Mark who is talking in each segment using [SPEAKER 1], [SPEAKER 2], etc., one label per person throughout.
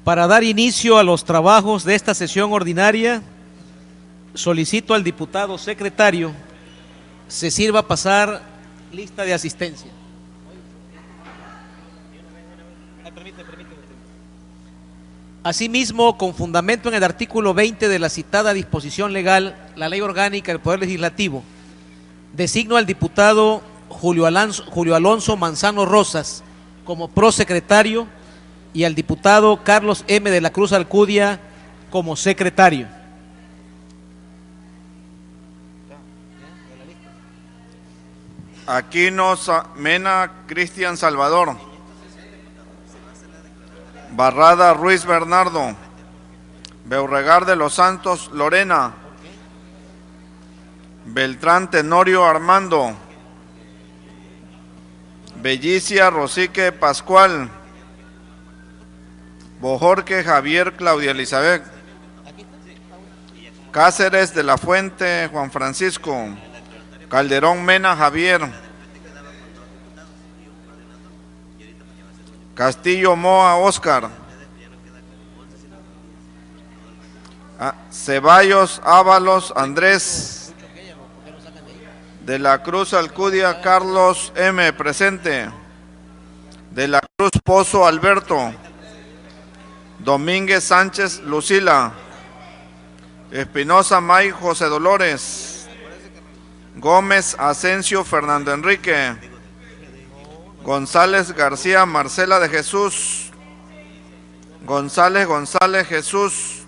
[SPEAKER 1] Para dar inicio a los trabajos de esta sesión ordinaria, solicito al diputado secretario se sirva pasar lista de asistencia. Asimismo, con fundamento en el artículo 20 de la citada disposición legal, la Ley Orgánica del Poder Legislativo, designo al diputado Julio Alonso Manzano Rosas como prosecretario y al diputado Carlos M. de la Cruz Alcudia como secretario.
[SPEAKER 2] Aquino Mena Cristian Salvador. Barrada Ruiz Bernardo. Beauregar de los Santos Lorena. Beltrán Tenorio Armando. Bellicia Rosique Pascual. Bojorque Javier Claudia Elizabeth. Cáceres de la Fuente Juan Francisco. Calderón Mena Javier. Castillo Moa Oscar. Ceballos Ábalos Andrés. De la Cruz Alcudia Carlos M. Presente. De la Cruz Pozo Alberto. Domínguez Sánchez Lucila. Espinosa May José Dolores. Gómez Asensio Fernando Enrique. González García Marcela de Jesús. González Jesús.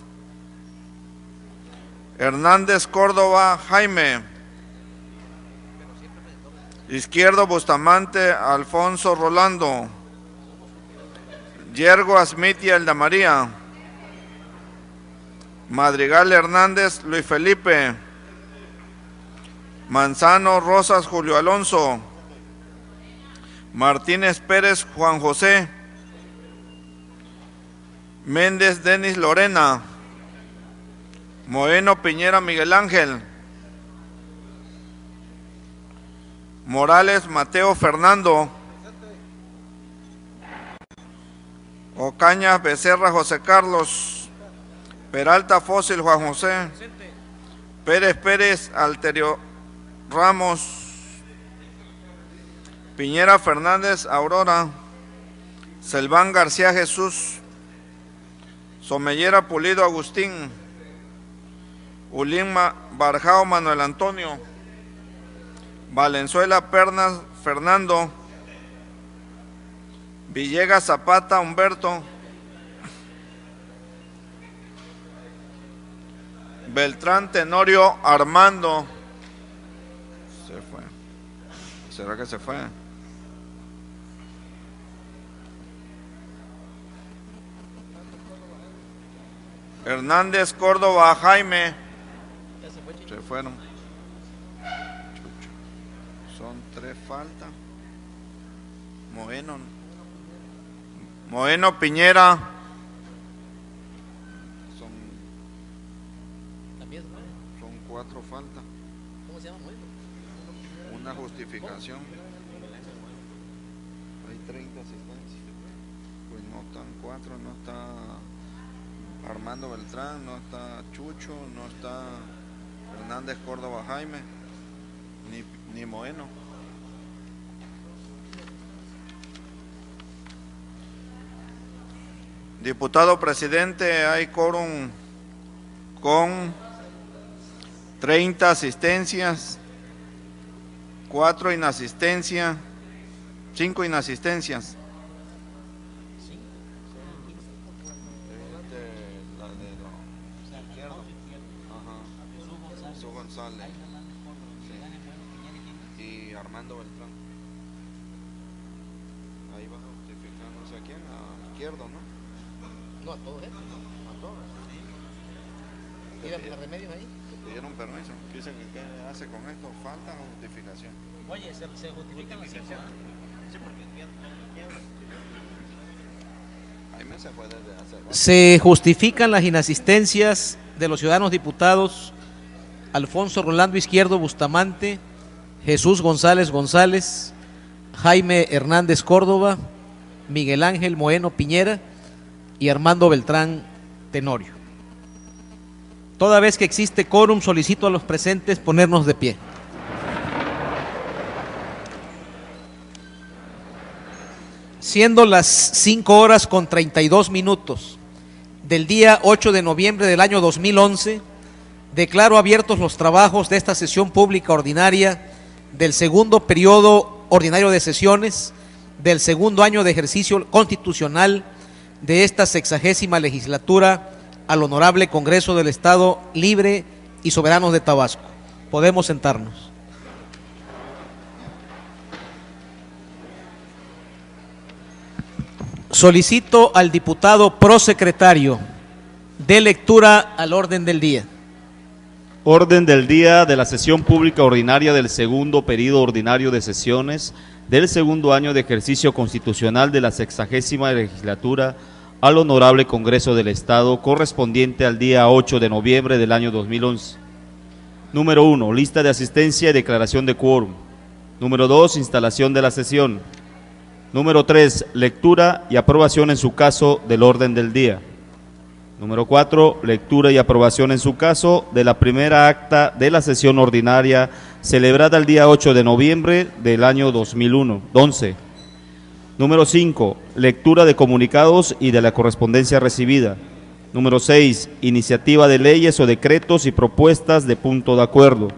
[SPEAKER 2] Hernández Córdoba Jaime. Izquierdo Bustamante Alfonso Rolando. Yergo Asmiti Elda María. Madrigal Hernández Luis Felipe. Manzano Rosas Julio Alonso. Martínez Pérez Juan José. Méndez Denis Lorena. Moeno Piñera Miguel Ángel. Morales Mateo Fernando. Ocaña Becerra José Carlos. Peralta Fósil Juan José. Pérez Pérez Alterio Ramos. Piñera Fernández Aurora. Selván García Jesús. Somellera Pulido Agustín. Ulín Barjao Manuel Antonio. Valenzuela Pernas Fernando. Villegas Zapata Humberto. Beltrán Tenorio Armando. Se fue. ¿Será que se fue? Hernández Córdoba Jaime. Se fueron. Son 3 falta. Moeno Piñera. Son 4 falta.
[SPEAKER 1] ¿Cómo se llama?
[SPEAKER 2] Una justificación. Hay 30 asistencias. Pues no están 4, no está Armando Beltrán, no está Chucho, no está Hernández Córdoba Jaime, ni Moeno. Diputado presidente, hay quórum con 30 asistencias, 4 inasistencias, 5 inasistencias. González. Sí. Y Armando Beltrán. Ahí va a justificar no sé a quién, a Izquierdo, ¿no?
[SPEAKER 1] No, a todos estos. A todos. ¿Tienen remedios ahí?
[SPEAKER 2] Pidieron permiso. Dicen que qué hace con esto, falta o justificación.
[SPEAKER 1] Oye, se justifican las excepciones. Sí, porque
[SPEAKER 2] ahí me se puede hacer.
[SPEAKER 1] Se justifican las inasistencias de los ciudadanos diputados Alfonso Rolando Izquierdo Bustamante, Jesús González González, Jaime Hernández Córdoba, Miguel Ángel Moeno Piñera y Armando Beltrán Tenorio. Toda vez que existe quórum, solicito a los presentes ponernos de pie. Siendo las 5:32 del día 8 de noviembre del año 2011, declaro abiertos los trabajos de esta sesión pública ordinaria del segundo periodo ordinario de sesiones del segundo año de ejercicio constitucional de esta 60ª legislatura al Honorable Congreso del Estado Libre y Soberano de Tabasco. Podemos sentarnos. Solicito al diputado prosecretario de lectura al orden del día.
[SPEAKER 3] Orden del día de la sesión pública ordinaria del segundo periodo ordinario de sesiones del segundo año de ejercicio constitucional de la 60ª legislatura al Honorable Congreso del Estado, correspondiente al día 8 de noviembre del año 2011. Número 1, lista de asistencia y declaración de quórum. Número 2, instalación de la sesión. Número 3, lectura y aprobación en su caso del orden del día. Número 4, lectura y aprobación en su caso de la primera acta de la sesión ordinaria celebrada el día 8 de noviembre del año 2011. Número 5, lectura de comunicados y de la correspondencia recibida. Número 6, iniciativa de leyes o decretos y propuestas de punto de acuerdo.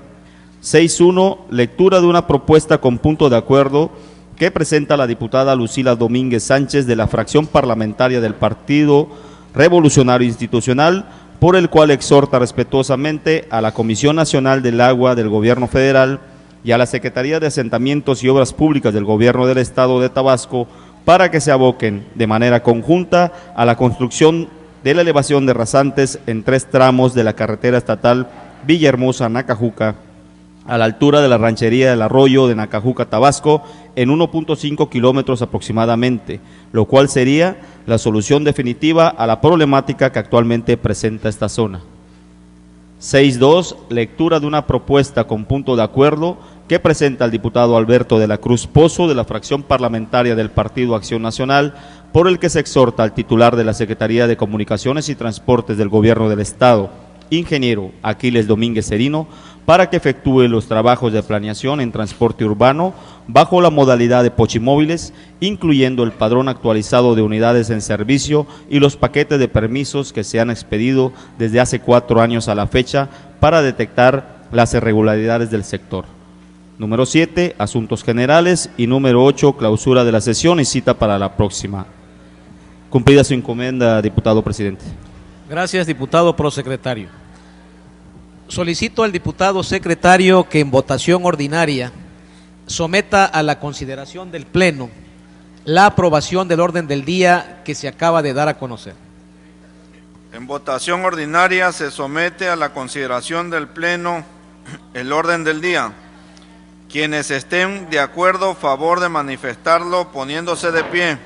[SPEAKER 3] 6.1, lectura de una propuesta con punto de acuerdo que presenta la diputada Lucila Domínguez Sánchez de la fracción parlamentaria del Partido Revolucionario Institucional, por el cual exhorta respetuosamente a la Comisión Nacional del Agua del Gobierno Federal y a la Secretaría de Asentamientos y Obras Públicas del Gobierno del Estado de Tabasco para que se aboquen de manera conjunta a la construcción de la elevación de rasantes en 3 tramos de la carretera estatal Villahermosa-Nacajuca, a la altura de la ranchería del Arroyo de Nacajuca, Tabasco, en 1.5 kilómetros aproximadamente, lo cual sería la solución definitiva a la problemática que actualmente presenta esta zona. 6.2, lectura de una propuesta con punto de acuerdo que presenta el diputado Alberto de la Cruz Pozo de la fracción parlamentaria del Partido Acción Nacional, por el que se exhorta al titular de la Secretaría de Comunicaciones y Transportes del Gobierno del Estado, ingeniero Aquiles Domínguez Serino, para que efectúe los trabajos de planeación en transporte urbano bajo la modalidad de pochimóviles, incluyendo el padrón actualizado de unidades en servicio y los paquetes de permisos que se han expedido desde hace 4 años a la fecha para detectar las irregularidades del sector. Número 7, asuntos generales, y número 8, clausura de la sesión y cita para la próxima. Cumplida su encomienda, diputado presidente.
[SPEAKER 1] Gracias, diputado prosecretario. Solicito al diputado secretario que en votación ordinaria someta a la consideración del Pleno la aprobación del orden del día que se acaba de dar a conocer.
[SPEAKER 2] En votación ordinaria se somete a la consideración del Pleno el orden del día. Quienes estén de acuerdo, favor de manifestarlo poniéndose de pie.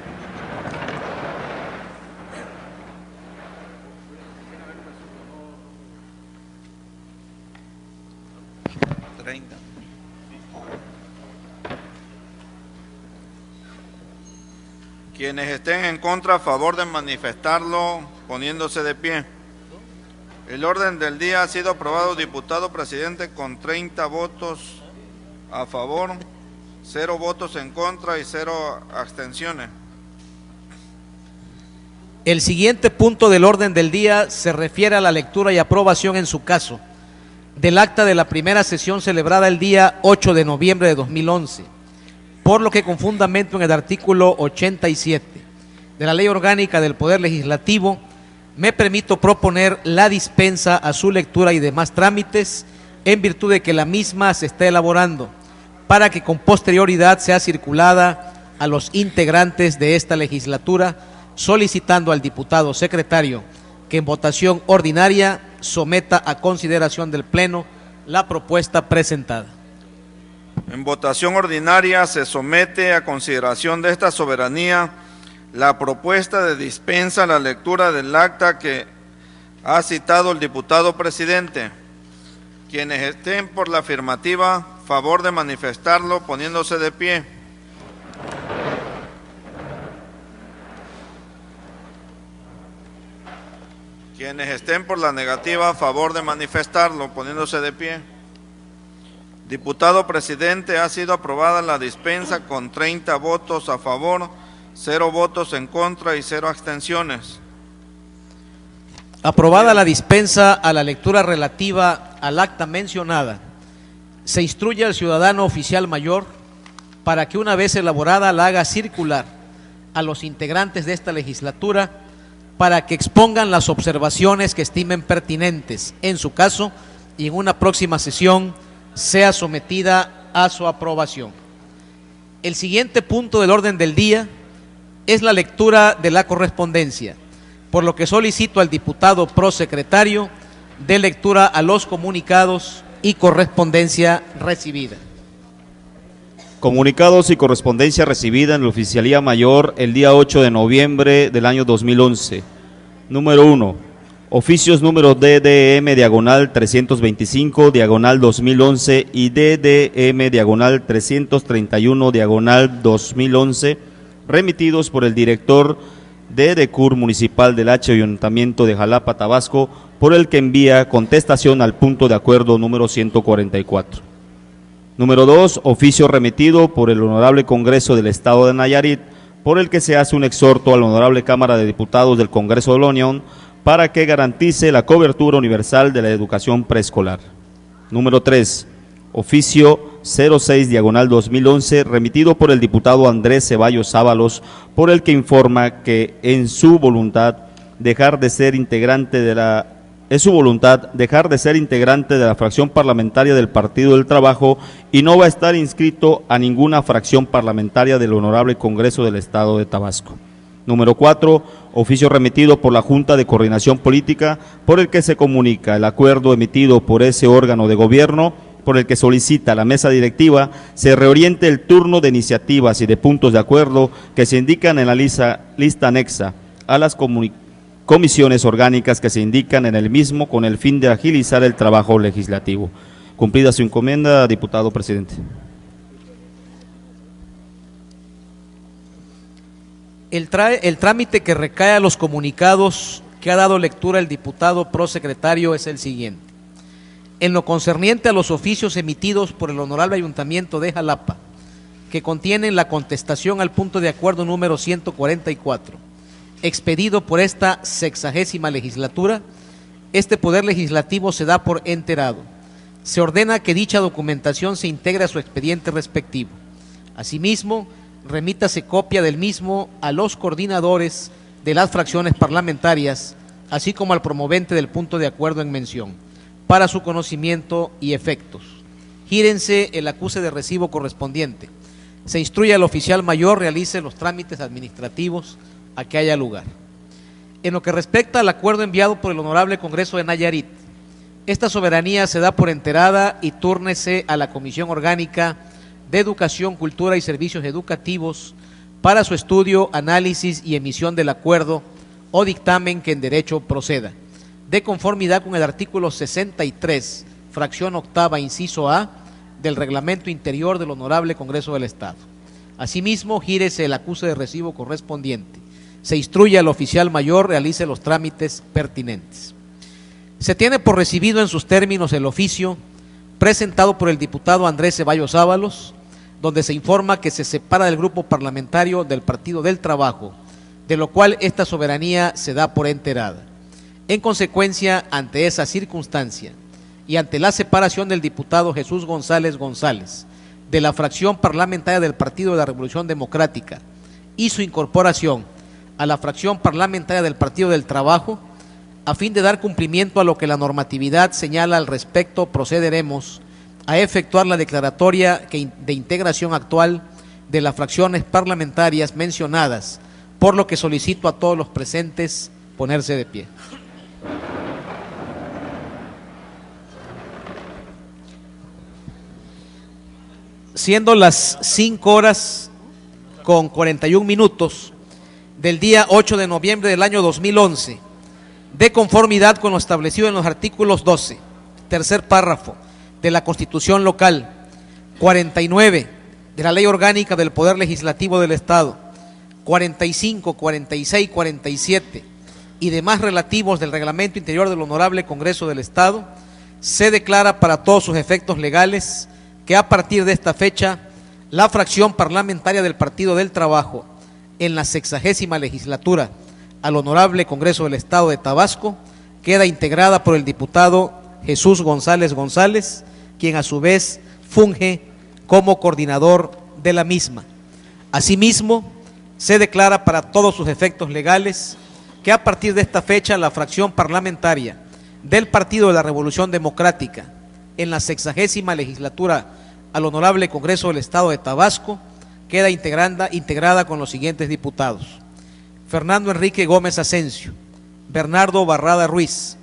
[SPEAKER 2] Quienes estén en contra, a favor de manifestarlo, poniéndose de pie. El orden del día ha sido aprobado, diputado presidente, con 30 votos a favor, 0 votos en contra y 0 abstenciones.
[SPEAKER 1] El siguiente punto del orden del día se refiere a la lectura y aprobación en su caso del acta de la primera sesión celebrada el día 8 de noviembre de 2011, por lo que con fundamento en el artículo 87 de la Ley Orgánica del Poder Legislativo, me permito proponer la dispensa a su lectura y demás trámites, en virtud de que la misma se está elaborando, para que con posterioridad sea circulada a los integrantes de esta legislatura, solicitando al diputado secretario que en votación ordinaria someta a consideración del Pleno la propuesta presentada.
[SPEAKER 2] En votación ordinaria se somete a consideración de esta soberanía la propuesta de dispensa a la lectura del acta que ha citado el diputado presidente. Quienes estén por la afirmativa, favor de manifestarlo poniéndose de pie. Quienes estén por la negativa, favor de manifestarlo poniéndose de pie. Diputado presidente, ha sido aprobada la dispensa con 30 votos a favor, 0 votos en contra y 0 abstenciones.
[SPEAKER 1] Aprobada la dispensa a la lectura relativa al acta mencionada, se instruye al ciudadano oficial mayor para que una vez elaborada la haga circular a los integrantes de esta legislatura para que expongan las observaciones que estimen pertinentes en su caso y en una próxima sesión sea sometida a su aprobación. El siguiente punto del orden del día es la lectura de la correspondencia, por lo que solicito al diputado prosecretario de lectura a los comunicados y correspondencia recibida.
[SPEAKER 3] Comunicados y correspondencia recibida en la Oficialía Mayor el día 8 de noviembre del año 2011. Número 1. Oficios número DDM diagonal 325 diagonal 2011 y DDM diagonal 331 diagonal 2011 remitidos por el director de DECUR Municipal del H Ayuntamiento de Jalapa, Tabasco, por el que envía contestación al punto de acuerdo número 144. Número 2, oficio remitido por el Honorable Congreso del Estado de Nayarit, por el que se hace un exhorto a la Honorable Cámara de Diputados del Congreso de la Unión para que garantice la cobertura universal de la educación preescolar. Número 3, oficio 06 diagonal 2011 remitido por el diputado Andrés Ceballos Ábalos, por el que informa que es su voluntad dejar de ser integrante de la fracción parlamentaria del Partido del Trabajo y no va a estar inscrito a ninguna fracción parlamentaria del Honorable Congreso del Estado de Tabasco. Número 4, oficio remitido por la Junta de Coordinación Política, por el que se comunica el acuerdo emitido por ese órgano de gobierno, por el que solicita a la mesa directiva se reoriente el turno de iniciativas y de puntos de acuerdo que se indican en la lista anexa a las comisiones orgánicas que se indican en el mismo con el fin de agilizar el trabajo legislativo. Cumplida su encomienda, diputado presidente.
[SPEAKER 1] El trámite que recae a los comunicados que ha dado lectura el diputado prosecretario es el siguiente. En lo concerniente a los oficios emitidos por el Honorable Ayuntamiento de Jalapa, que contienen la contestación al punto de acuerdo número 144, expedido por esta 60ª legislatura, este Poder Legislativo se da por enterado. Se ordena que dicha documentación se integre a su expediente respectivo. Asimismo, remítase copia del mismo a los coordinadores de las fracciones parlamentarias, así como al promovente del punto de acuerdo en mención, para su conocimiento y efectos. Gírense el acuse de recibo correspondiente. Se instruye al oficial mayor realice los trámites administrativos a que haya lugar. En lo que respecta al acuerdo enviado por el Honorable Congreso de Nayarit, esta soberanía se da por enterada y túrnese a la Comisión Orgánica de Educación, Cultura y Servicios Educativos para su estudio, análisis y emisión del acuerdo o dictamen que en derecho proceda, de conformidad con el artículo 63, fracción octava, inciso A, del Reglamento Interior del Honorable Congreso del Estado. Asimismo, gírese el acuse de recibo correspondiente. Se instruye al oficial mayor realice los trámites pertinentes. Se tiene por recibido en sus términos el oficio presentado por el diputado Andrés Ceballos Ábalos, donde se informa que se separa del grupo parlamentario del Partido del Trabajo, de lo cual esta soberanía se da por enterada. En consecuencia, ante esa circunstancia y ante la separación del diputado Jesús González González de la fracción parlamentaria del Partido de la Revolución Democrática y su incorporación a la fracción parlamentaria del Partido del Trabajo, a fin de dar cumplimiento a lo que la normatividad señala al respecto, procederemos a efectuar la declaratoria de integración actual de las fracciones parlamentarias mencionadas, por lo que solicito a todos los presentes ponerse de pie. Siendo las 5:41 del día 8 de noviembre del año 2011, de conformidad con lo establecido en los artículos 12, tercer párrafo de la Constitución local, 49 de la Ley Orgánica del Poder Legislativo del Estado, 45, 46, 47 y demás relativos del Reglamento Interior del Honorable Congreso del Estado, se declara para todos sus efectos legales que a partir de esta fecha la fracción parlamentaria del Partido del Trabajo en la 60ª legislatura al Honorable Congreso del Estado de Tabasco queda integrada por el diputado Jesús González González, quien a su vez funge como coordinador de la misma. Asimismo, se declara para todos sus efectos legales que a partir de esta fecha la fracción parlamentaria del Partido de la Revolución Democrática en la 60ª legislatura al Honorable Congreso del Estado de Tabasco queda integrada con los siguientes diputados: Fernando Enrique Gómez Asensio, Bernardo Barrada Ruiz,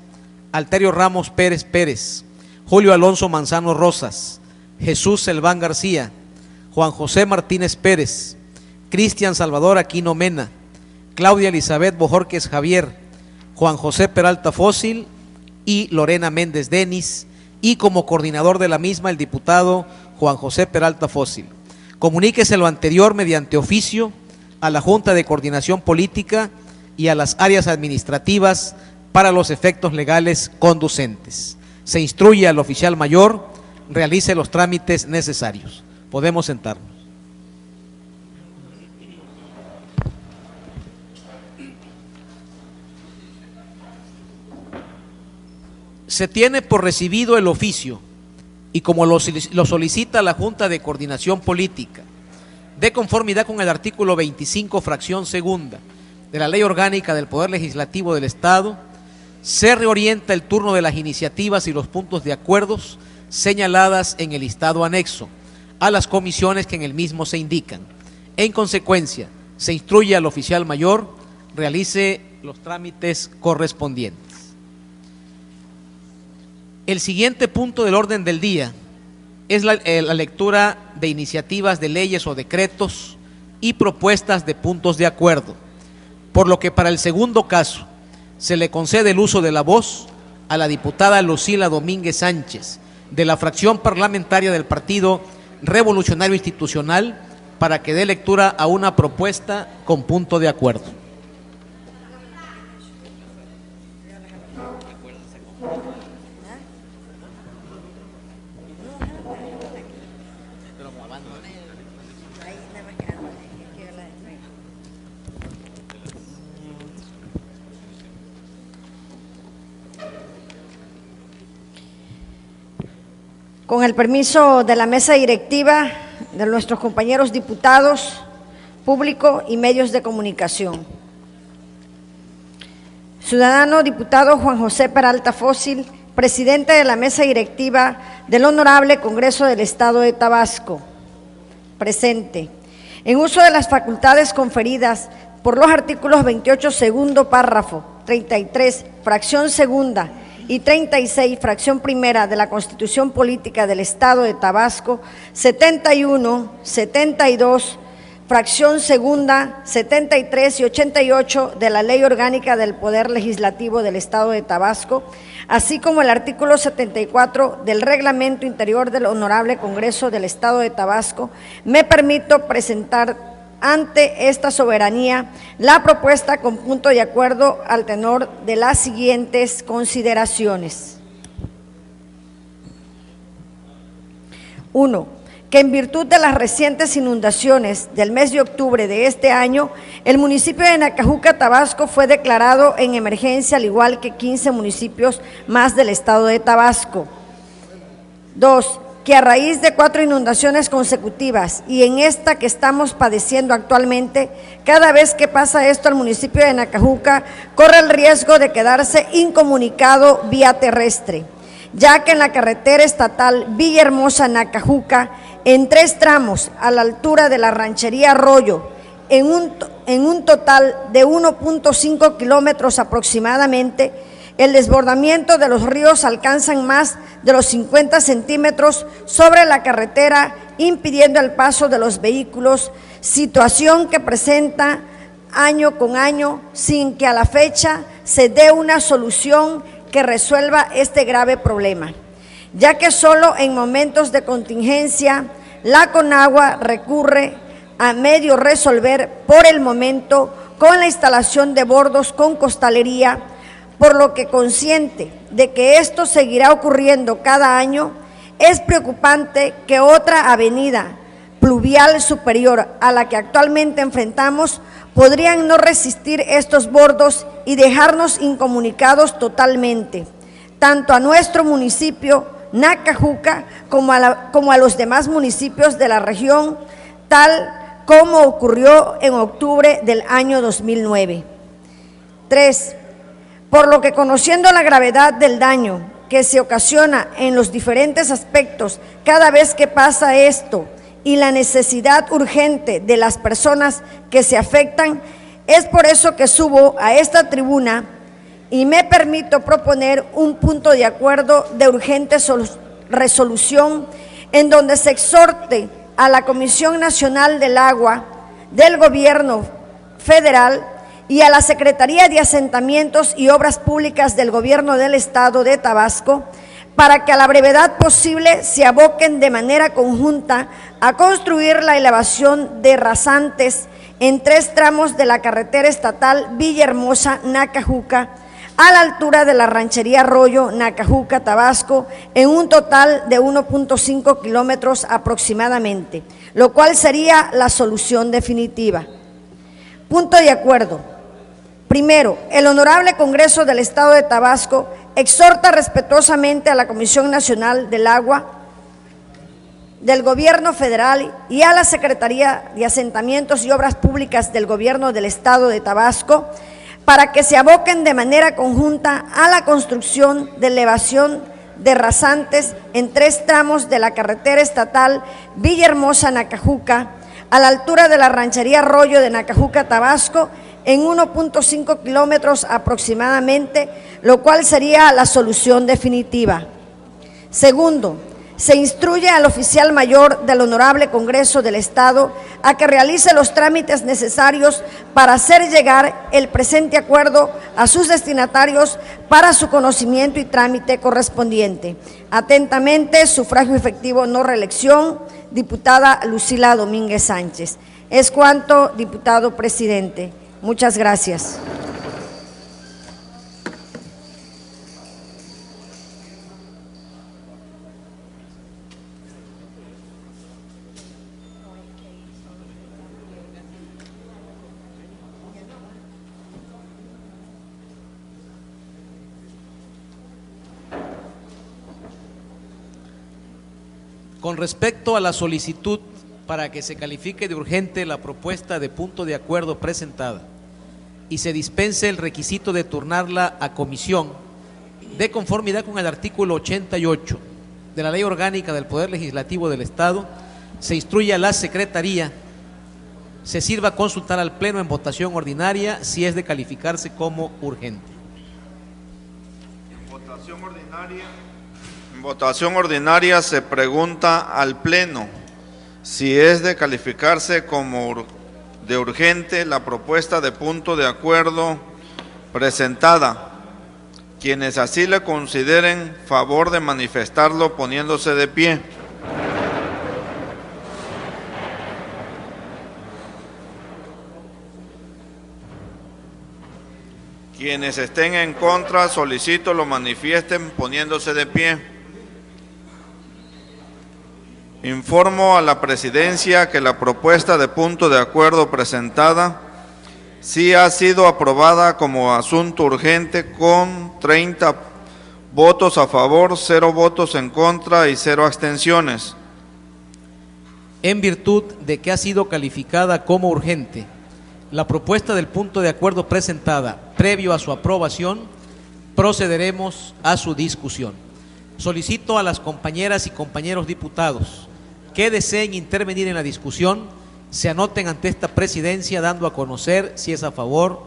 [SPEAKER 1] Alterio Ramos Pérez Pérez, Julio Alonso Manzano Rosas, Jesús Selván García, Juan José Martínez Pérez, Cristian Salvador Aquino Mena, Claudia Elizabeth Bojorquez Javier, Juan José Peralta Fósil y Lorena Méndez Denis, y como coordinador de la misma el diputado Juan José Peralta Fósil. Comuníquese lo anterior mediante oficio a la Junta de Coordinación Política y a las áreas administrativas para los efectos legales conducentes. Se instruye al oficial mayor, realice los trámites necesarios. Podemos sentarnos. Se tiene por recibido el oficio y como lo solicita la Junta de Coordinación Política, de conformidad con el artículo 25, fracción segunda de la Ley Orgánica del Poder Legislativo del Estado, se reorienta el turno de las iniciativas y los puntos de acuerdos señaladas en el listado anexo a las comisiones que en el mismo se indican. En consecuencia, se instruye al oficial mayor realice los trámites correspondientes. El siguiente punto del orden del día es la lectura de iniciativas de leyes o decretos y propuestas de puntos de acuerdo, por lo que para el segundo caso se le concede el uso de la voz a la diputada Lucila Domínguez Sánchez, de la fracción parlamentaria del Partido Revolucionario Institucional, para que dé lectura a una propuesta con punto de acuerdo.
[SPEAKER 4] Con el permiso de la mesa directiva, de nuestros compañeros diputados, público y medios de comunicación. Ciudadano diputado Juan José Peralta Fósil, presidente de la mesa directiva del Honorable Congreso del Estado de Tabasco. Presente. En uso de las facultades conferidas por los artículos 28, segundo párrafo, 33, fracción segunda, y 36, fracción primera de la Constitución Política del Estado de Tabasco, 71, 72, fracción segunda, 73 y 88 de la Ley Orgánica del Poder Legislativo del Estado de Tabasco, así como el artículo 74 del Reglamento Interior del Honorable Congreso del Estado de Tabasco, me permito presentar ante esta soberanía la propuesta con punto de acuerdo al tenor de las siguientes consideraciones. 1. Que en virtud de las recientes inundaciones del mes de octubre de este año, el municipio de Nacajuca, Tabasco, fue declarado en emergencia, al igual que 15 municipios más del estado de Tabasco. 2. Que a raíz de 4 inundaciones consecutivas y en esta que estamos padeciendo actualmente, cada vez que pasa esto al municipio de Nacajuca, corre el riesgo de quedarse incomunicado vía terrestre, ya que en la carretera estatal Villahermosa-Nacajuca, en 3 tramos a la altura de la ranchería Arroyo, en un total de 1.5 kilómetros aproximadamente, el desbordamiento de los ríos alcanzan más de los 50 centímetros sobre la carretera, impidiendo el paso de los vehículos, situación que presenta año con año sin que a la fecha se dé una solución que resuelva este grave problema. ya que solo en momentos de contingencia la Conagua recurre a medio resolver por el momento con la instalación de bordos con costalería, por lo que consciente de que esto seguirá ocurriendo cada año, es preocupante que otra avenida pluvial superior a la que actualmente enfrentamos podrían no resistir estos bordos y dejarnos incomunicados totalmente, tanto a nuestro municipio, Nacajuca, como a los demás municipios de la región, tal como ocurrió en octubre del año 2009. 3. Por lo que, conociendo la gravedad del daño que se ocasiona en los diferentes aspectos cada vez que pasa esto y la necesidad urgente de las personas que se afectan, es por eso que subo a esta tribuna y me permito proponer un punto de acuerdo de urgente resolución en donde se exhorte a la Comisión Nacional del Agua del Gobierno Federal y a la Secretaría de Asentamientos y Obras Públicas del Gobierno del Estado de Tabasco para que a la brevedad posible se aboquen de manera conjunta a construir la elevación de rasantes en 3 tramos de la carretera estatal Villahermosa-Nacajuca, a la altura de la ranchería Arroyo, Nacajuca, Tabasco, en un total de 1.5 kilómetros aproximadamente, lo cual sería la solución definitiva. Punto de acuerdo. Primero, el Honorable Congreso del Estado de Tabasco exhorta respetuosamente a la Comisión Nacional del Agua del Gobierno Federal y a la Secretaría de Asentamientos y Obras Públicas del Gobierno del Estado de Tabasco para que se aboquen de manera conjunta a la construcción de elevación de rasantes en 3 tramos de la carretera estatal Villahermosa-Nacajuca, a la altura de la ranchería Arroyo de Nacajuca, Tabasco, en 1.5 kilómetros aproximadamente, lo cual sería la solución definitiva. Segundo, se instruye al oficial mayor del Honorable Congreso del Estado a que realice los trámites necesarios para hacer llegar el presente acuerdo a sus destinatarios para su conocimiento y trámite correspondiente. Atentamente, sufragio efectivo, no reelección, diputada Lucila Domínguez Sánchez. Es cuanto, diputado presidente. Muchas gracias.
[SPEAKER 1] Con respecto a la solicitud para que se califique de urgente la propuesta de punto de acuerdo presentada y se dispense el requisito de turnarla a comisión, de conformidad con el artículo 88 de la Ley Orgánica del Poder Legislativo del Estado, se instruye a la Secretaría, se sirva a consultar al Pleno en votación ordinaria si es de calificarse como urgente.
[SPEAKER 2] En votación ordinaria se pregunta al Pleno si es de calificarse como de urgente la propuesta de punto de acuerdo presentada. Quienes así le consideren, favor de manifestarlo poniéndose de pie. Quienes estén en contra, solicito lo manifiesten poniéndose de pie. Informo a la Presidencia que la propuesta de punto de acuerdo presentada sí ha sido aprobada como asunto urgente con 30 votos a favor, 0 votos en contra y 0 abstenciones.
[SPEAKER 1] En virtud de que ha sido calificada como urgente la propuesta del punto de acuerdo presentada previo a su aprobación, procederemos a su discusión. Solicito a las compañeras y compañeros diputados que deseen intervenir en la discusión, se anoten ante esta presidencia dando a conocer si es a favor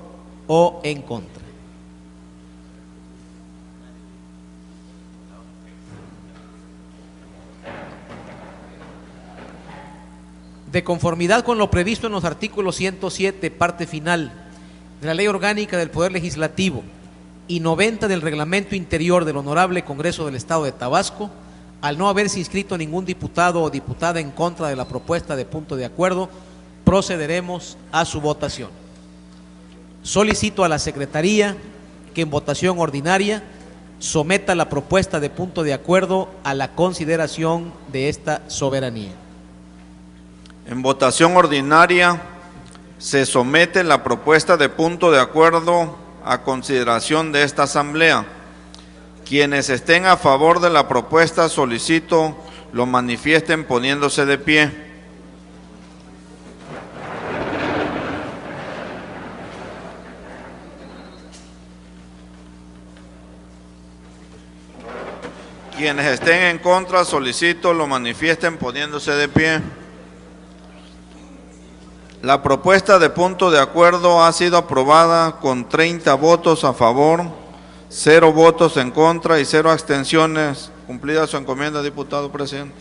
[SPEAKER 1] o en contra. De conformidad con lo previsto en los artículos 107, parte final, de la Ley Orgánica del Poder Legislativo y 90 del Reglamento Interior del Honorable Congreso del Estado de Tabasco, Al no haberse inscrito ningún diputado o diputada en contra de la propuesta de punto de acuerdo, procederemos a su votación. Solicito a la Secretaría que en votación ordinaria someta la propuesta de punto de acuerdo a la consideración de esta soberanía.
[SPEAKER 2] En votación ordinaria se somete la propuesta de punto de acuerdo a consideración de esta Asamblea. Quienes estén a favor de la propuesta solicito lo manifiesten poniéndose de pie. Quienes estén en contra solicito lo manifiesten poniéndose de pie. La propuesta de punto de acuerdo ha sido aprobada con 30 votos a favor, 0 votos en contra y 0 abstenciones. Cumplida su encomienda, diputado presidente.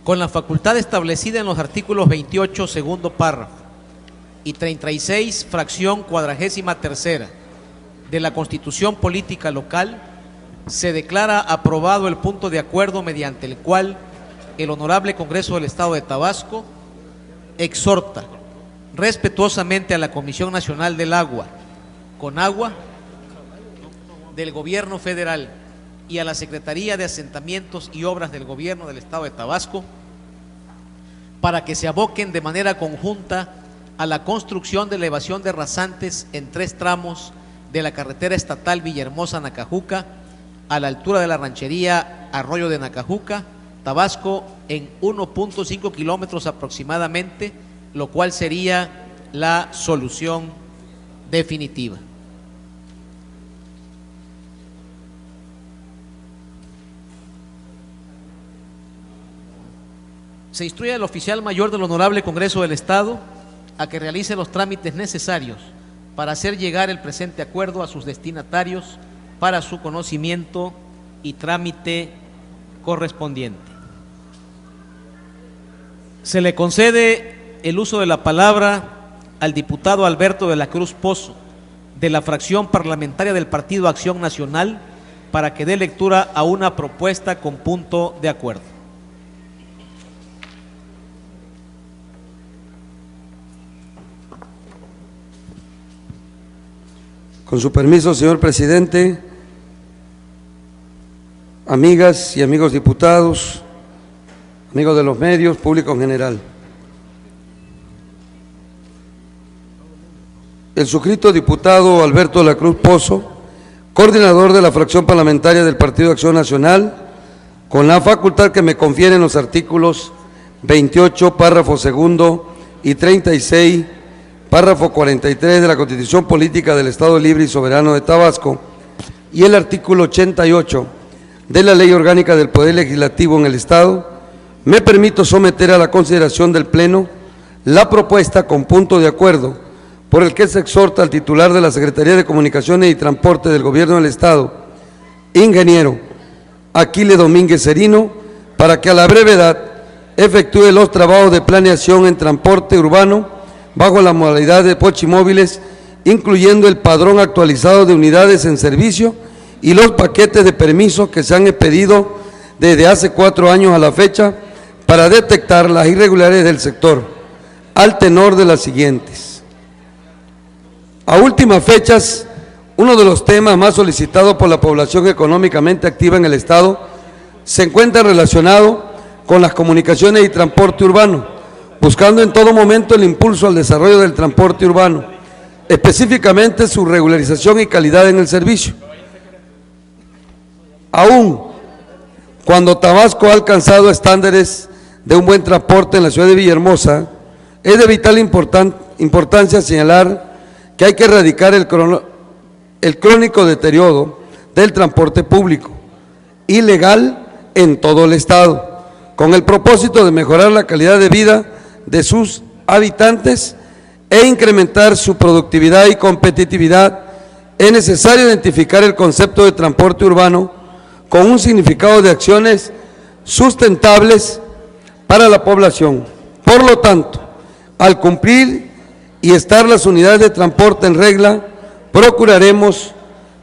[SPEAKER 1] Con la facultad establecida en los artículos 28, segundo párrafo, y 36, fracción 43ª de la Constitución Política Local, se declara aprobado el punto de acuerdo mediante el cual el Honorable Congreso del Estado de Tabasco exhorta respetuosamente a la Comisión Nacional del Agua, CONAGUA, del Gobierno Federal y a la Secretaría de Asentamientos y Obras del Gobierno del Estado de Tabasco para que se aboquen de manera conjunta a la construcción de elevación de rasantes en 3 tramos de la carretera estatal Villahermosa-Nacajuca a la altura de la ranchería Arroyo de Nacajuca, Tabasco, en 1.5 kilómetros aproximadamente, lo cual sería la solución definitiva. Se instruye al oficial mayor del Honorable Congreso del Estado a que realice los trámites necesarios para hacer llegar el presente acuerdo a sus destinatarios para su conocimiento y trámite correspondiente. Se le concede el uso de la palabra al diputado Alberto de la Cruz Pozo, de la fracción parlamentaria del Partido Acción Nacional, para que dé lectura a una propuesta con punto de acuerdo.
[SPEAKER 5] Con su permiso, señor presidente, amigas y amigos diputados, amigos de los medios, público en general. El suscrito diputado Alberto de la Cruz Pozo, coordinador de la fracción parlamentaria del Partido Acción Nacional, con la facultad que me confieren los artículos 28, párrafo segundo, y 36, párrafo 43 de la Constitución Política del Estado Libre y Soberano de Tabasco, y el artículo 88 de la Ley Orgánica del Poder Legislativo en el Estado, me permito someter a la consideración del Pleno la propuesta con punto de acuerdo por el que se exhorta al titular de la Secretaría de Comunicaciones y Transporte del Gobierno del Estado, ingeniero Aquile Domínguez Serino, para que a la brevedad efectúe los trabajos de planeación en transporte urbano bajo la modalidad de pochimóviles, incluyendo el padrón actualizado de unidades en servicio y los paquetes de permisos que se han expedido desde hace 4 años a la fecha para detectar las irregularidades del sector, al tenor de las siguientes. A últimas fechas, uno de los temas más solicitados por la población económicamente activa en el Estado se encuentra relacionado con las comunicaciones y transporte urbano, buscando en todo momento el impulso al desarrollo del transporte urbano, específicamente su regularización y calidad en el servicio. Aún cuando Tabasco ha alcanzado estándares de un buen transporte en la ciudad de Villahermosa, es de vital importancia señalar que hay que erradicar el crónico deterioro del transporte público y legal en todo el Estado, con el propósito de mejorar la calidad de vida de sus habitantes e incrementar su productividad y competitividad. Es necesario identificar el concepto de transporte urbano con un significado de acciones sustentables para la población. Por lo tanto, al cumplir y estar las unidades de transporte en regla, procuraremos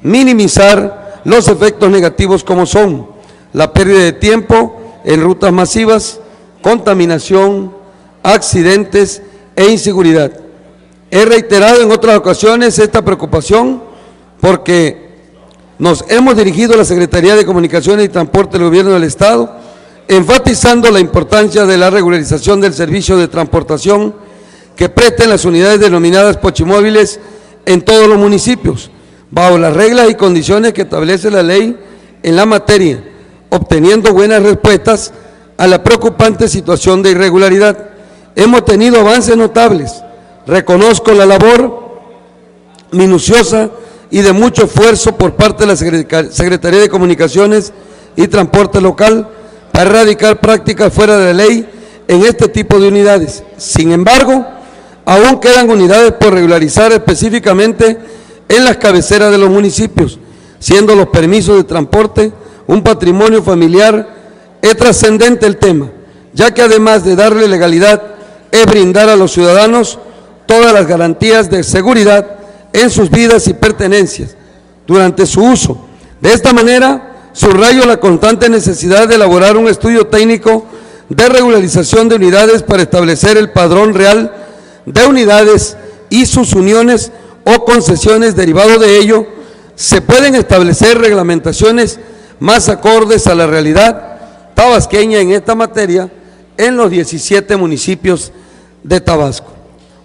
[SPEAKER 5] minimizar los efectos negativos como son la pérdida de tiempo en rutas masivas, contaminación, accidentes e inseguridad. He reiterado en otras ocasiones esta preocupación porque nos hemos dirigido a la Secretaría de Comunicaciones y Transporte del Gobierno del Estado, enfatizando la importancia de la regularización del servicio de transportación que presten las unidades denominadas pochimóviles en todos los municipios, bajo las reglas y condiciones que establece la ley en la materia, obteniendo buenas respuestas a la preocupante situación de irregularidad. Hemos tenido avances notables. Reconozco la labor minuciosa y de mucho esfuerzo por parte de la Secretaría de Comunicaciones y Transporte Local para erradicar prácticas fuera de la ley en este tipo de unidades. Sin embargo, aún quedan unidades por regularizar específicamente en las cabeceras de los municipios, siendo los permisos de transporte un patrimonio familiar. Es trascendente el tema, ya que además de darle legalidad, es brindar a los ciudadanos todas las garantías de seguridad en sus vidas y pertenencias durante su uso. De esta manera, subrayo la constante necesidad de elaborar un estudio técnico de regularización de unidades para establecer el padrón real de unidades y sus uniones o concesiones. Derivado de ello, se pueden establecer reglamentaciones más acordes a la realidad tabasqueña en esta materia en los 17 municipios de Tabasco.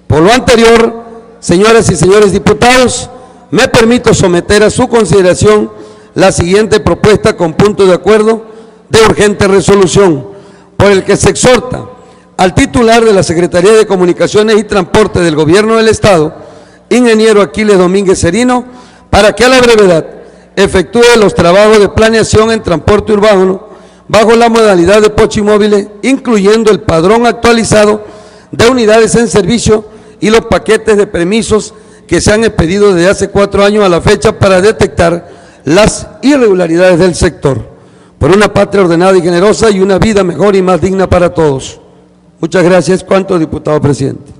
[SPEAKER 5] Por lo anterior, señoras y señores diputados, me permito someter a su consideración la siguiente propuesta con punto de acuerdo de urgente resolución, por el que se exhorta al titular de la Secretaría de Comunicaciones y Transporte del Gobierno del Estado, ingeniero Aquiles Domínguez Serino, para que a la brevedad efectúe los trabajos de planeación en transporte urbano bajo la modalidad de pochimóviles, incluyendo el padrón actualizado de unidades en servicio y los paquetes de permisos que se han expedido desde hace 4 años a la fecha para detectar las irregularidades del sector, por una patria ordenada y generosa y una vida mejor y más digna para todos. Muchas gracias. ¿Cuánto, diputado presidente?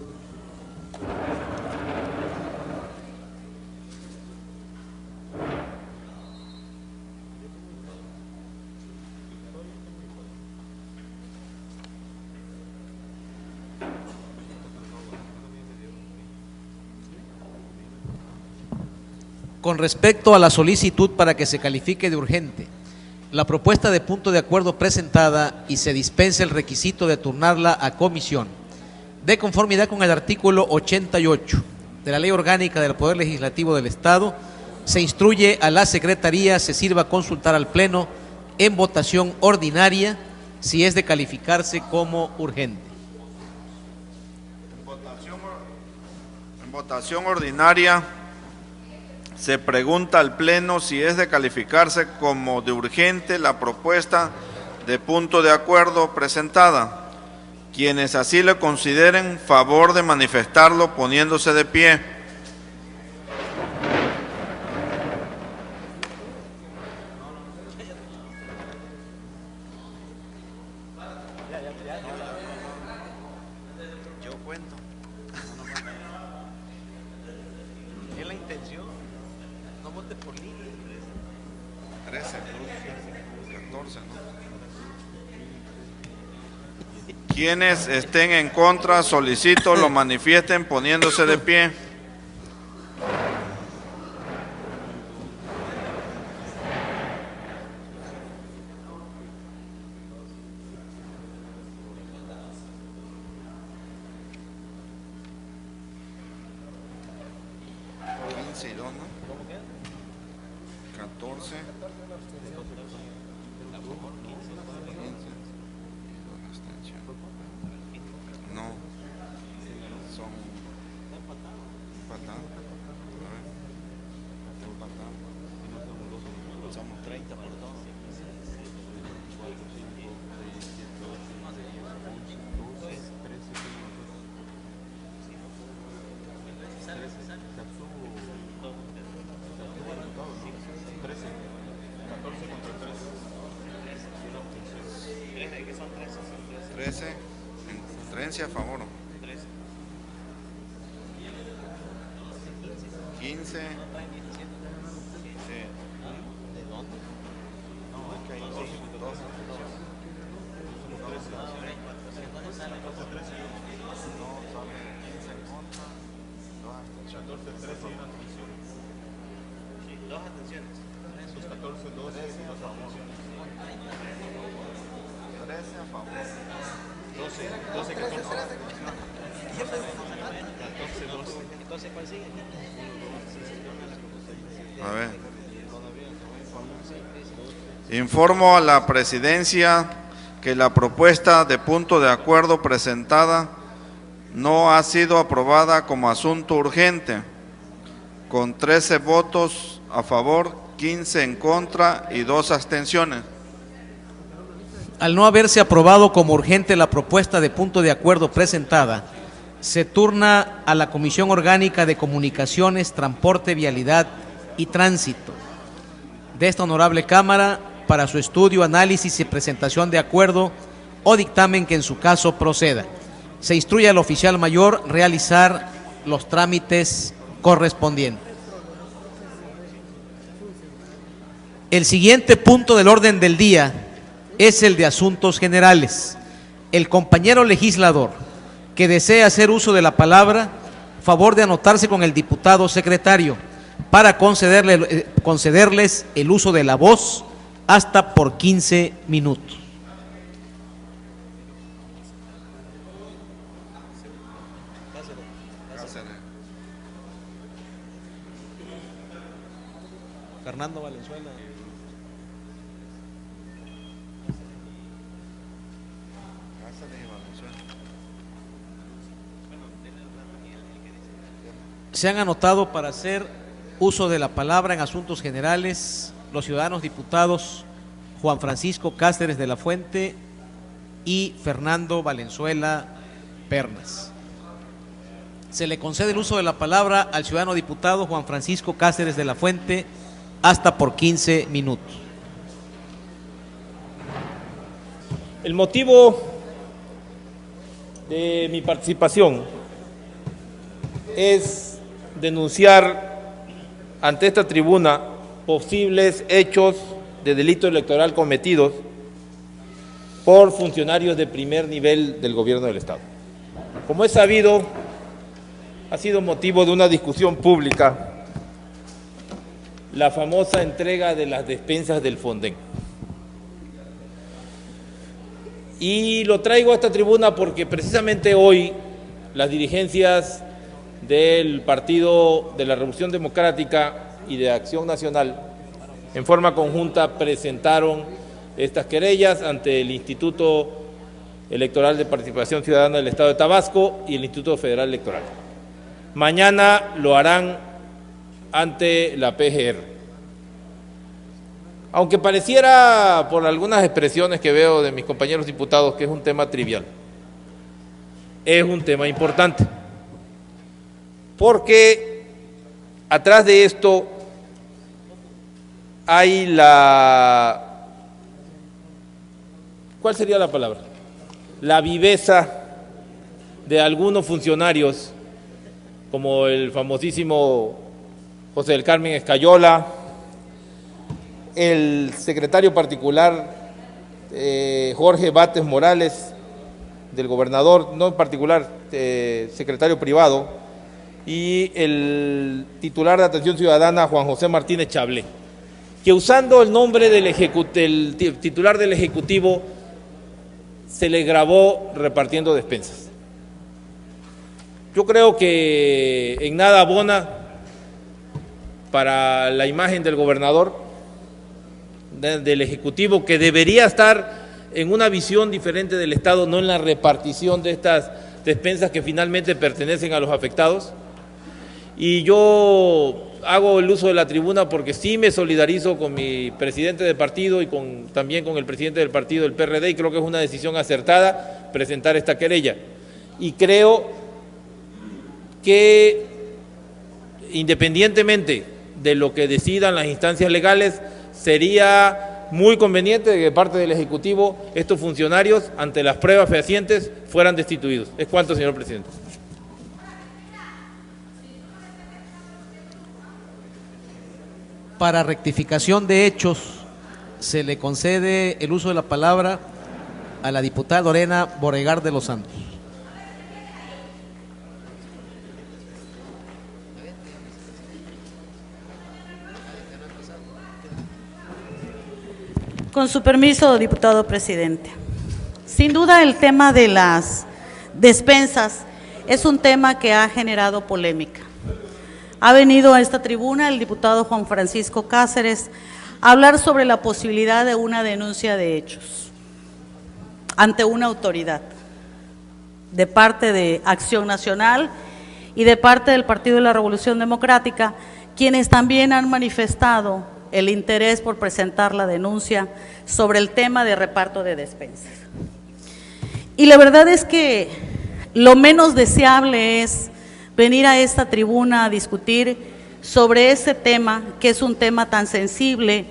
[SPEAKER 1] Con respecto a la solicitud para que se califique de urgente la propuesta de punto de acuerdo presentada y se dispense el requisito de turnarla a comisión, de conformidad con el artículo 88 de la Ley Orgánica del Poder Legislativo del Estado, se instruye a la Secretaría se sirva a consultar al Pleno en votación ordinaria si es de calificarse como urgente.
[SPEAKER 2] En votación ordinaria se pregunta al Pleno si es de calificarse como de urgente la propuesta de punto de acuerdo presentada. Quienes así lo consideren, favor de manifestarlo poniéndose de pie. Yo cuento. ¿Qué es la intención? No vote por línea. 13 plus 14, ¿no? Quienes estén en contra, solicito lo manifiesten poniéndose de pie. A favor. 15. ¿De dónde? No, es que hay A ver. Informo a la presidencia que la propuesta de punto de acuerdo presentada no ha sido aprobada como asunto urgente, con 13 votos a favor, 15 en contra y 2 abstenciones.
[SPEAKER 1] Al no haberse aprobado como urgente la propuesta de punto de acuerdo presentada, se turna a la Comisión Orgánica de Comunicaciones, Transporte, Vialidad y Tránsito de esta honorable Cámara para su estudio, análisis y presentación de acuerdo o dictamen que en su caso proceda. Se instruye al oficial mayor realizar los trámites correspondientes. El siguiente punto del orden del día es el de asuntos generales. El compañero legislador que desee hacer uso de la palabra, favor de anotarse con el diputado secretario para concederles el uso de la voz hasta por 15 minutos. Fernando Valenzuela. Se han anotado para hacer uso de la palabra en asuntos generales los ciudadanos diputados Juan Francisco Cáceres de la Fuente y Fernando Valenzuela Pernas. Se le concede el uso de la palabra al ciudadano diputado Juan Francisco Cáceres de la Fuente hasta por 15 minutos.
[SPEAKER 6] El motivo de mi participación es denunciar ante esta tribuna posibles hechos de delito electoral cometidos por funcionarios de primer nivel del gobierno del Estado. Como es sabido, ha sido motivo de una discusión pública la famosa entrega de las despensas del Fonden. Y lo traigo a esta tribuna porque precisamente hoy las dirigencias del Partido de la Revolución Democrática y de Acción Nacional en forma conjunta presentaron estas querellas ante el Instituto Electoral de Participación Ciudadana del Estado de Tabasco y el Instituto Federal Electoral. Mañana lo harán ante la PGR. Aunque pareciera por algunas expresiones que veo de mis compañeros diputados que es un tema trivial, es un tema importante, porque atrás de esto hay ¿cuál sería la palabra? La viveza de algunos funcionarios, como el famosísimo José del Carmen Escayola, el secretario particular Jorge Bates Morales, del gobernador, no en particular, secretario privado, y el titular de Atención Ciudadana, Juan José Martínez Chablé, que usando el nombre del titular del Ejecutivo se le grabó repartiendo despensas. Yo creo que en nada abona para la imagen del gobernador, del Ejecutivo, que debería estar en una visión diferente del Estado, no en la repartición de estas despensas que finalmente pertenecen a los afectados. Y yo hago el uso de la tribuna porque sí me solidarizo con mi presidente de partido y también con el presidente del partido, el PRD, y creo que es una decisión acertada presentar esta querella. Y creo que independientemente de lo que decidan las instancias legales, sería muy conveniente que de parte del Ejecutivo estos funcionarios, ante las pruebas fehacientes, fueran destituidos. Es cuanto, señor presidente.
[SPEAKER 1] Para rectificación de hechos, se le concede el uso de la palabra a la diputada Lorena Borregar de los Santos.
[SPEAKER 7] Con su permiso, diputado presidente. Sin duda el tema de las despensas es un tema que ha generado polémica. Ha venido a esta tribuna el diputado Juan Francisco Cáceres a hablar sobre la posibilidad de una denuncia de hechos ante una autoridad de parte de Acción Nacional y de parte del Partido de la Revolución Democrática, quienes también han manifestado el interés por presentar la denuncia sobre el tema de reparto de despensas. Y la verdad es que lo menos deseable es venir a esta tribuna a discutir sobre ese tema, que es un tema tan sensible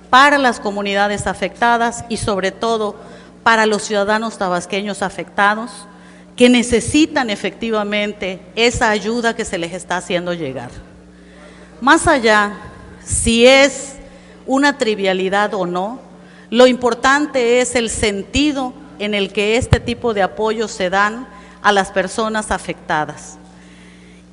[SPEAKER 7] para las comunidades afectadas y sobre todo para los ciudadanos tabasqueños afectados, que necesitan efectivamente esa ayuda que se les está haciendo llegar. Más allá, si es una trivialidad o no, lo importante es el sentido en el que este tipo de apoyos se dan a las personas afectadas.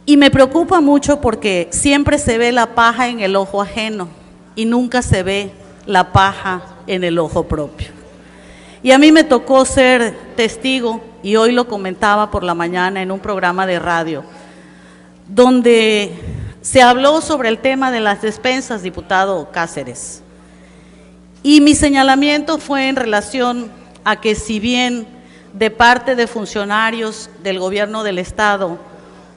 [SPEAKER 7] Y me preocupa mucho porque siempre se ve la paja en el ojo ajeno y nunca se ve la paja en el ojo propio. Y a mí me tocó ser testigo, y hoy lo comentaba por la mañana en un programa de radio, donde se habló sobre el tema de las despensas, diputado Cáceres. Y mi señalamiento fue en relación a que si bien de parte de funcionarios del gobierno del Estado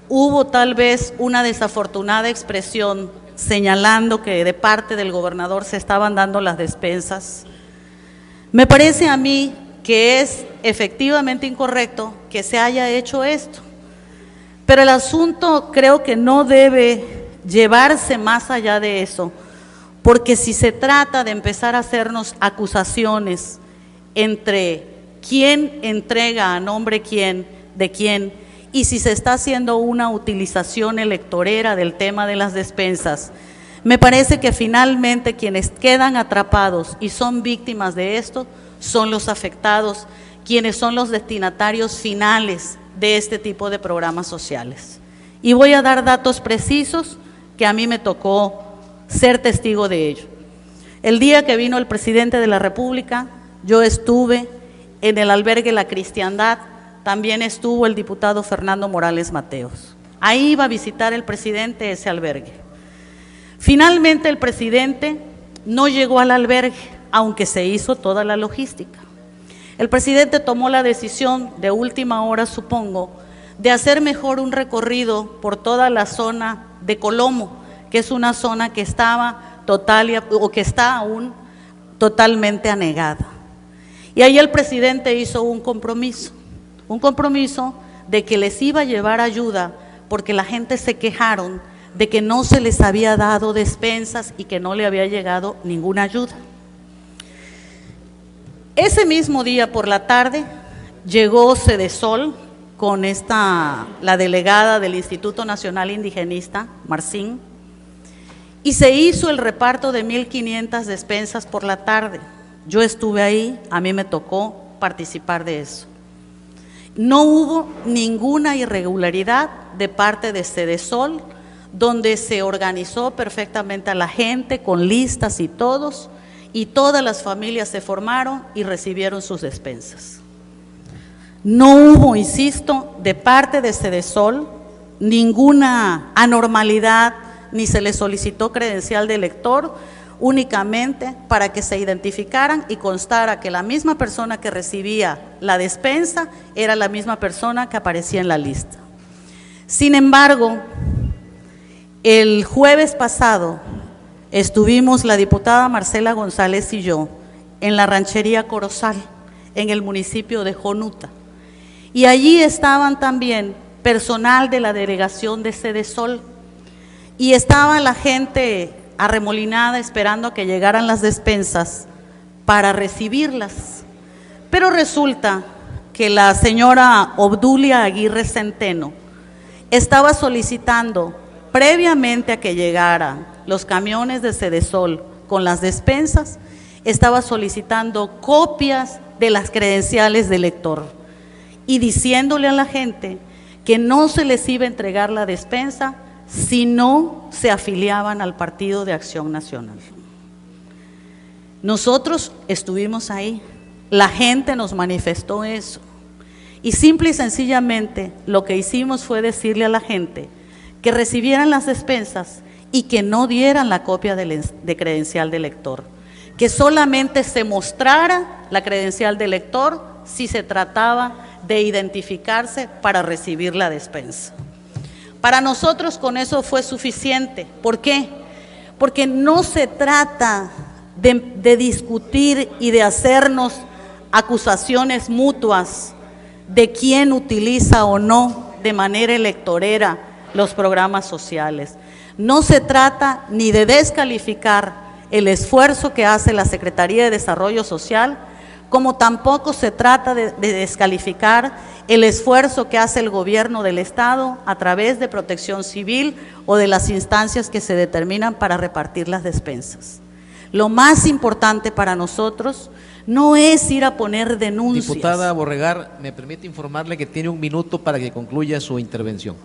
[SPEAKER 7] hubo tal vez una desafortunada expresión señalando que de parte del gobernador se estaban dando las despensas, me parece a mí que es efectivamente incorrecto que se haya hecho esto. Pero el asunto creo que no debe llevarse más allá de eso, porque si se trata de empezar a hacernos acusaciones entre quién entrega a nombre de quién, y si se está haciendo una utilización electorera del tema de las despensas, me parece que finalmente quienes quedan atrapados y son víctimas de esto son los afectados, quienes son los destinatarios finales de este tipo de programas sociales. Y voy a dar datos precisos que a mí me tocó ser testigo de ello. El día que vino el presidente de la República, yo estuve en el albergue La Cristiandad, también estuvo el diputado Fernando Morales Mateos. Ahí iba a visitar el presidente ese albergue. Finalmente el presidente no llegó al albergue, aunque se hizo toda la logística. El presidente tomó la decisión de última hora, supongo, de hacer mejor un recorrido por toda la zona de Colomo, que es una zona que estaba que está aún totalmente anegada. Y ahí el presidente hizo un compromiso de que les iba a llevar ayuda, porque la gente se quejaron de que no se les había dado despensas y que no le había llegado ninguna ayuda. Ese mismo día por la tarde llegó Cedesol con la delegada del Instituto Nacional Indigenista, Marcín, y se hizo el reparto de 1,500 despensas por la tarde. Yo estuve ahí, a mí me tocó participar de eso. No hubo ninguna irregularidad de parte de Cedesol, donde se organizó perfectamente a la gente con listas y todas las familias se formaron y recibieron sus despensas. No hubo, insisto, de parte de Cedesol ninguna anormalidad, ni se le solicitó credencial de elector, únicamente para que se identificaran y constara que la misma persona que recibía la despensa era la misma persona que aparecía en la lista. Sin embargo, el jueves pasado estuvimos la diputada Marcela González y yo en la ranchería Corozal, en el municipio de Jonuta, y allí estaban también personal de la delegación de Cedesol, y estaba la gente arremolinada esperando a que llegaran las despensas para recibirlas. Pero resulta que la señora Obdulia Aguirre Centeno estaba solicitando, previamente a que llegaran los camiones de Cedesol con las despensas, estaba solicitando copias de las credenciales de elector y diciéndole a la gente que no se les iba a entregar la despensa si no se afiliaban al Partido de Acción Nacional. Nosotros estuvimos ahí, la gente nos manifestó eso. Y simple y sencillamente lo que hicimos fue decirle a la gente que recibieran las despensas y que no dieran la copia de credencial de lector, que solamente se mostrara la credencial de lector si se trataba de identificarse para recibir la despensa. Para nosotros con eso fue suficiente. ¿Por qué? Porque no se trata de discutir y de hacernos acusaciones mutuas de quién utiliza o no de manera electorera los programas sociales. No se trata ni de descalificar el esfuerzo que hace la Secretaría de Desarrollo Social, como tampoco se trata de descalificar el esfuerzo que hace el gobierno del Estado a través de Protección Civil o de las instancias que se determinan para repartir las despensas. Lo más importante para nosotros no es ir a poner denuncias.
[SPEAKER 1] Diputada Borregar, me permite informarle que tiene 1 minuto para que concluya su intervención.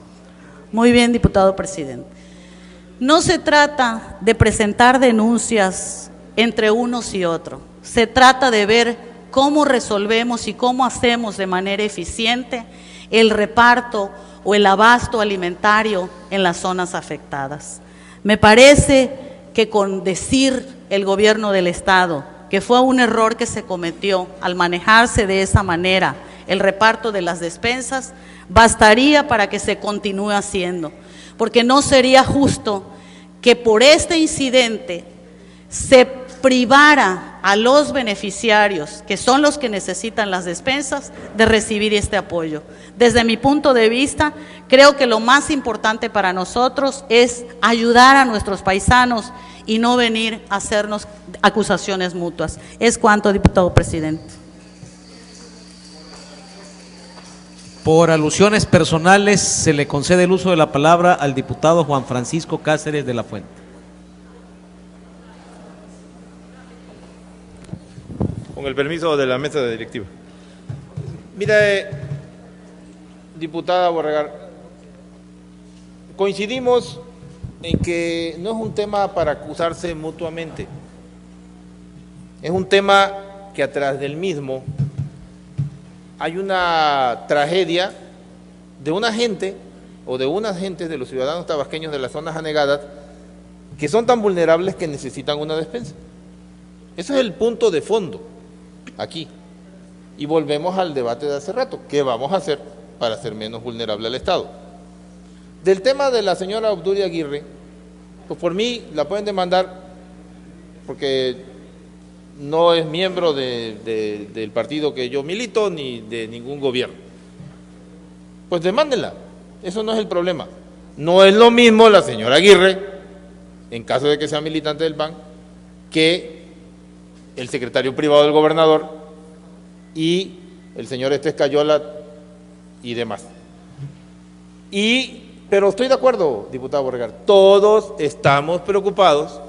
[SPEAKER 7] Muy bien, diputado presidente. No se trata de presentar denuncias entre unos y otros. Se trata de ver cómo resolvemos y cómo hacemos de manera eficiente el reparto o el abasto alimentario en las zonas afectadas. Me parece que con decir el gobierno del Estado que fue un error que se cometió al manejarse de esa manera el reparto de las despensas, bastaría para que se continúe haciendo, porque no sería justo que por este incidente se privara a los beneficiarios, que son los que necesitan las despensas, de recibir este apoyo. Desde mi punto de vista, creo que lo más importante para nosotros es ayudar a nuestros paisanos y no venir a hacernos acusaciones mutuas. Es cuanto, diputado presidente.
[SPEAKER 1] Por alusiones personales, se le concede el uso de la palabra al diputado Juan Francisco Cáceres de la Fuente.
[SPEAKER 6] Con el permiso de la mesa de directiva. Mire, diputada Borregar, coincidimos en que no es un tema para acusarse mutuamente, es un tema que atrás del mismo hay una tragedia de una gente o de unas gentes de los ciudadanos tabasqueños de las zonas anegadas que son tan vulnerables que necesitan una despensa. Ese es el punto de fondo aquí. Y volvemos al debate de hace rato. ¿Qué vamos a hacer para hacer menos vulnerable al Estado? Del tema de la señora Obdulia Aguirre, pues por mí la pueden demandar porque no es miembro del partido que yo milito ni de ningún gobierno. Pues demándenla, eso no es el problema. No es lo mismo la señora Aguirre, en caso de que sea militante del PAN, que el secretario privado del gobernador y el señor Escayola y demás. Pero estoy de acuerdo, diputado Borregar, todos estamos preocupados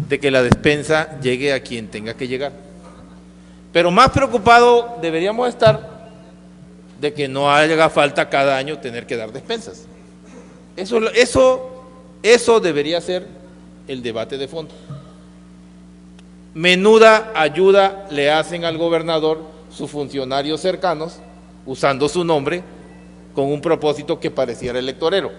[SPEAKER 6] de que la despensa llegue a quien tenga que llegar. Pero más preocupado deberíamos estar de que no haga falta cada año tener que dar despensas. Eso debería ser el debate de fondo. Menuda ayuda le hacen al gobernador sus funcionarios cercanos, usando su nombre, con un propósito que pareciera electorero.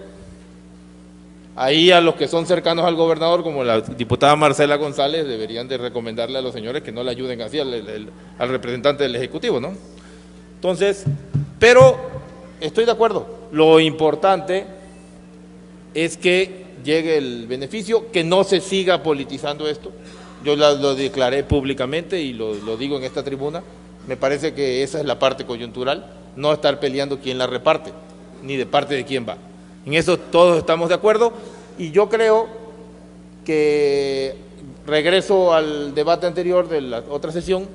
[SPEAKER 6] Ahí a los que son cercanos al gobernador, como la diputada Marcela González, deberían de recomendarle a los señores que no le ayuden así al representante del Ejecutivo, ¿no? Entonces, pero estoy de acuerdo, lo importante es que llegue el beneficio, que no se siga politizando esto. Yo lo declaré públicamente y lo digo en esta tribuna. Me parece que esa es la parte coyuntural, no estar peleando quién la reparte, ni de parte de quién va. En eso todos estamos de acuerdo y yo creo que, regreso al debate anterior de la otra sesión,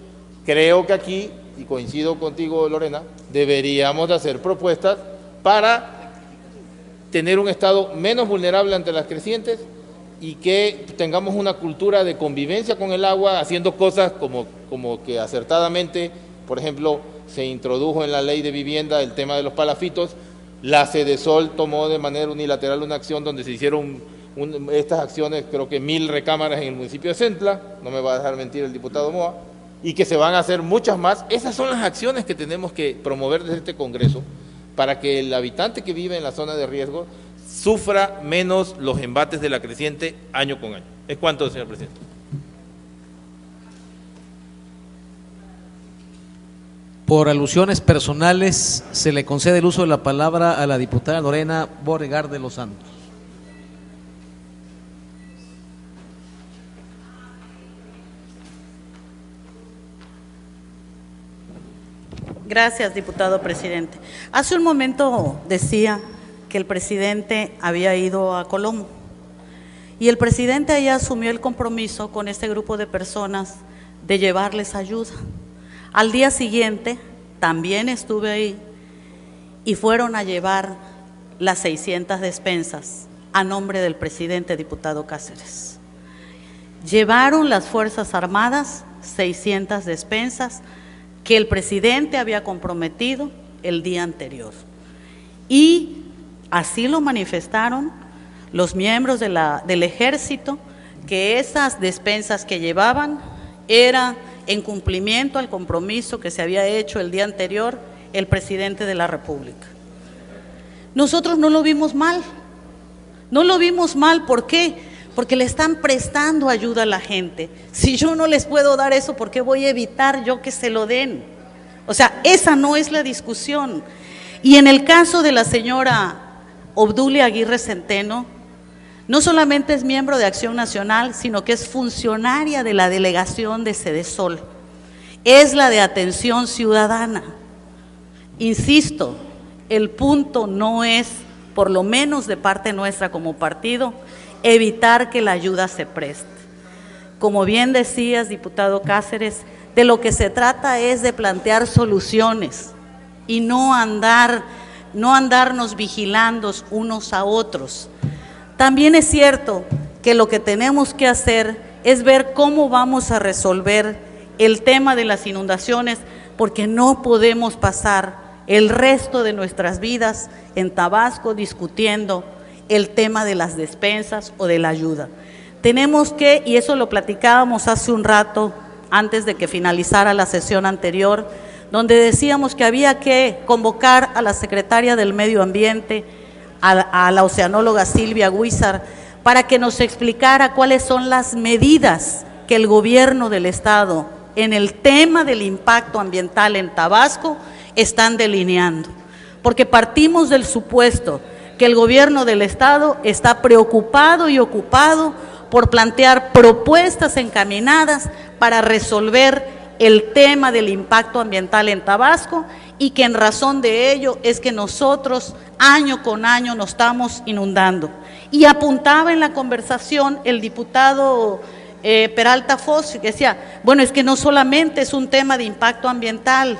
[SPEAKER 6] creo que aquí, y coincido contigo Lorena, deberíamos de hacer propuestas para tener un Estado menos vulnerable ante las crecientes y que tengamos una cultura de convivencia con el agua, haciendo cosas como que acertadamente, por ejemplo, se introdujo en la ley de vivienda el tema de los palafitos. La Sedesol tomó de manera unilateral una acción donde se hicieron estas acciones, creo que 1000 recámaras en el municipio de Centla, no me va a dejar mentir el diputado Moa, y que se van a hacer muchas más. Esas son las acciones que tenemos que promover desde este Congreso para que el habitante que vive en la zona de riesgo sufra menos los embates de la creciente año con año. Es cuanto, señor presidente.
[SPEAKER 1] Por alusiones personales, se le concede el uso de la palabra a la diputada Lorena Beauregard de los Santos.
[SPEAKER 7] Gracias, diputado presidente. Hace un momento decía que el presidente había ido a Colombo y el presidente allá asumió el compromiso con este grupo de personas de llevarles ayuda. Al día siguiente también estuve ahí y fueron a llevar las 600 despensas a nombre del presidente, diputado Cáceres. Llevaron las Fuerzas Armadas 600 despensas que el presidente había comprometido el día anterior. Y así lo manifestaron los miembros del ejército, que esas despensas que llevaban era en cumplimiento al compromiso que se había hecho el día anterior el presidente de la República. Nosotros no lo vimos mal, ¿por qué? Porque le están prestando ayuda a la gente. Si yo no les puedo dar eso, ¿por qué voy a evitar yo que se lo den? O sea, esa no es la discusión. Y en el caso de la señora Obdulia Aguirre Centeno, no solamente es miembro de Acción Nacional, sino que es funcionaria de la delegación de Sedesol. Es la de Atención Ciudadana. Insisto, el punto no es, por lo menos de parte nuestra como partido, evitar que la ayuda se preste. Como bien decías, diputado Cáceres, de lo que se trata es de plantear soluciones y no andarnos vigilando unos a otros. También es cierto que lo que tenemos que hacer es ver cómo vamos a resolver el tema de las inundaciones, porque no podemos pasar el resto de nuestras vidas en Tabasco discutiendo el tema de las despensas o de la ayuda. Tenemos que, y eso lo platicábamos hace un rato, antes de que finalizara la sesión anterior, donde decíamos que había que convocar a la secretaria del Medio Ambiente, a la oceanóloga Silvia Huizar, para que nos explicara cuáles son las medidas que el gobierno del Estado en el tema del impacto ambiental en Tabasco están delineando. Porque partimos del supuesto que el gobierno del Estado está preocupado y ocupado por plantear propuestas encaminadas para resolver el tema del impacto ambiental en Tabasco, y que en razón de ello es que nosotros año con año nos estamos inundando. Y apuntaba en la conversación el diputado Peralta Foz, que decía, bueno, es que no solamente es un tema de impacto ambiental,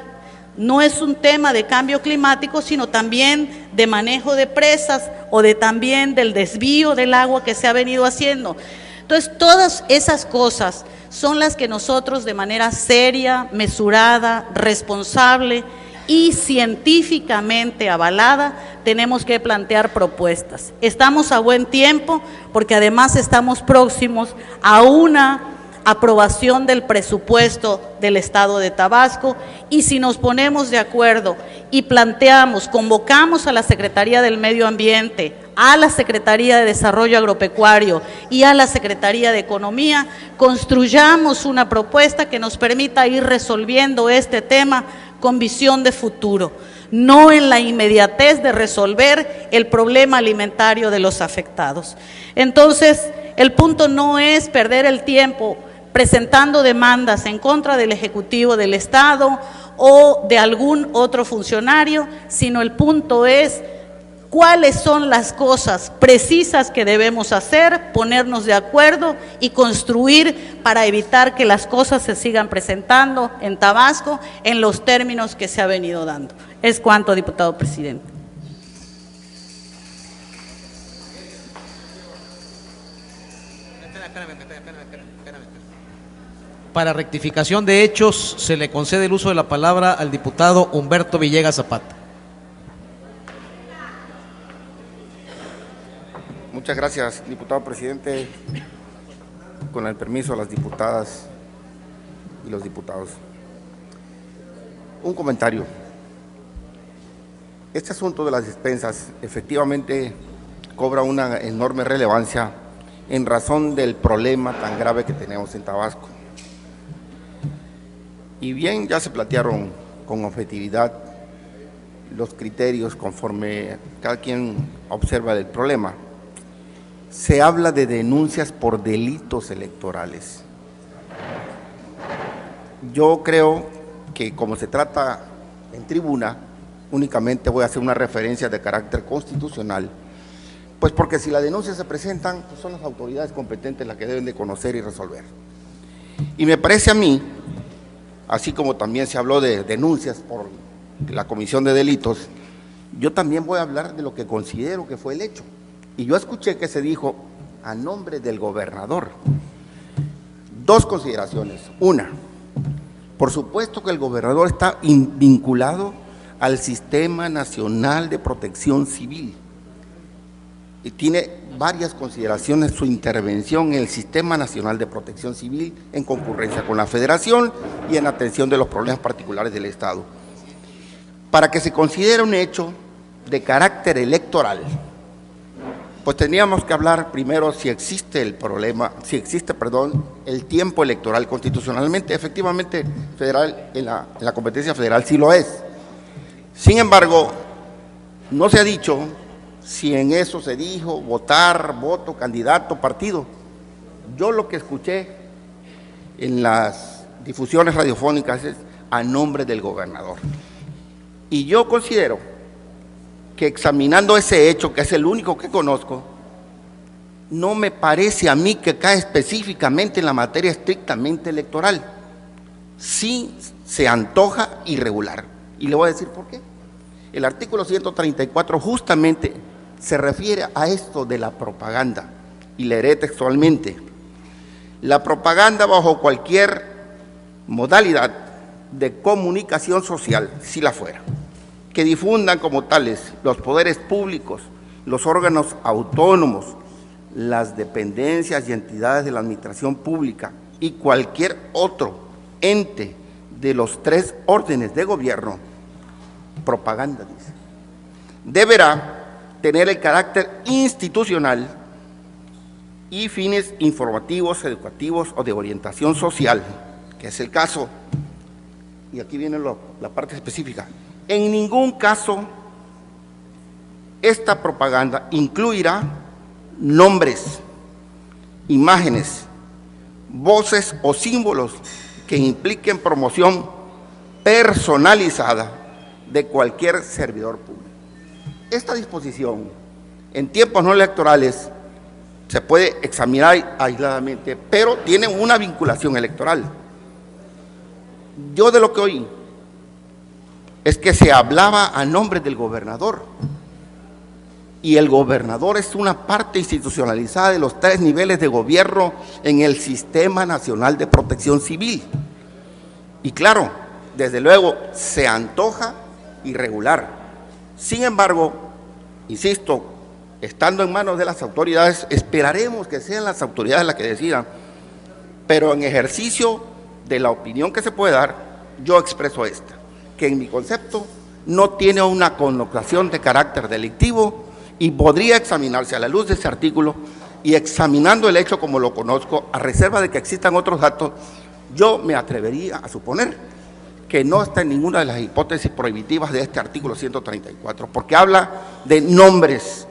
[SPEAKER 7] no es un tema de cambio climático, sino también de manejo de presas o también del desvío del agua que se ha venido haciendo. Entonces, todas esas cosas son las que nosotros de manera seria, mesurada, responsable y científicamente avalada tenemos que plantear propuestas. Estamos a buen tiempo porque además estamos próximos a una aprobación del presupuesto del Estado de Tabasco, y si nos ponemos de acuerdo y planteamos, convocamos a la Secretaría del Medio Ambiente, a la Secretaría de Desarrollo Agropecuario y a la Secretaría de Economía, construyamos una propuesta que nos permita ir resolviendo este tema con visión de futuro, no en la inmediatez de resolver el problema alimentario de los afectados. Entonces, el punto no es perder el tiempo presentando demandas en contra del Ejecutivo del Estado o de algún otro funcionario, sino el punto es cuáles son las cosas precisas que debemos hacer, ponernos de acuerdo y construir para evitar que las cosas se sigan presentando en Tabasco en los términos que se ha venido dando. Es cuanto, diputado presidente.
[SPEAKER 1] Para rectificación de hechos, se le concede el uso de la palabra al diputado Humberto Villegas Zapata.
[SPEAKER 8] Muchas gracias, diputado presidente. Con el permiso de las diputadas y los diputados. Un comentario. Este asunto de las despensas efectivamente cobra una enorme relevancia en razón del problema tan grave que tenemos en Tabasco. Y bien, ya se plantearon con objetividad los criterios conforme cada quien observa el problema. Se habla de denuncias por delitos electorales. Yo creo que como se trata en tribuna, únicamente voy a hacer una referencia de carácter constitucional, pues porque si las denuncias se presentan, pues son las autoridades competentes las que deben de conocer y resolver. Y me parece a mí, así como también se habló de denuncias por la comisión de delitos, yo también voy a hablar de lo que considero que fue el hecho. Y yo escuché que se dijo a nombre del gobernador. Dos consideraciones. Una, por supuesto que el gobernador está vinculado al Sistema Nacional de Protección Civil y tiene varias consideraciones su intervención en el Sistema Nacional de Protección Civil en concurrencia con la Federación y en atención de los problemas particulares del Estado. Para que se considere un hecho de carácter electoral, pues teníamos que hablar primero si existe el problema, el tiempo electoral constitucionalmente, efectivamente federal, en la competencia federal sí lo es. Sin embargo, no se ha dicho si en eso se dijo votar, voto, candidato, partido. Yo lo que escuché en las difusiones radiofónicas es a nombre del gobernador. Y yo considero que examinando ese hecho, que es el único que conozco, no me parece a mí que cae específicamente en la materia estrictamente electoral. Sí se antoja irregular. Y le voy a decir por qué. El artículo 134 justamente se refiere a esto de la propaganda. Y leeré textualmente. La propaganda bajo cualquier modalidad de comunicación social, si la fuera, que difundan como tales los poderes públicos, los órganos autónomos, las dependencias y entidades de la administración pública y cualquier otro ente de los tres órdenes de gobierno, propaganda, dice, deberá tener el carácter institucional y fines informativos, educativos o de orientación social, que es el caso, y aquí viene la parte específica. En ningún caso esta propaganda incluirá nombres, imágenes, voces o símbolos que impliquen promoción personalizada de cualquier servidor público. Esta disposición en tiempos no electorales se puede examinar aisladamente, pero tiene una vinculación electoral. Yo de lo que oí es que se hablaba a nombre del gobernador, y el gobernador es una parte institucionalizada de los tres niveles de gobierno en el Sistema Nacional de Protección Civil. Y claro, desde luego, se antoja irregular. Sin embargo, insisto, estando en manos de las autoridades, esperaremos que sean las autoridades las que decidan, pero en ejercicio de la opinión que se puede dar, yo expreso esta, que en mi concepto no tiene una connotación de carácter delictivo y podría examinarse a la luz de ese artículo, y examinando el hecho como lo conozco, a reserva de que existan otros datos, yo me atrevería a suponer que no está en ninguna de las hipótesis prohibitivas de este artículo 134, porque habla de nombres,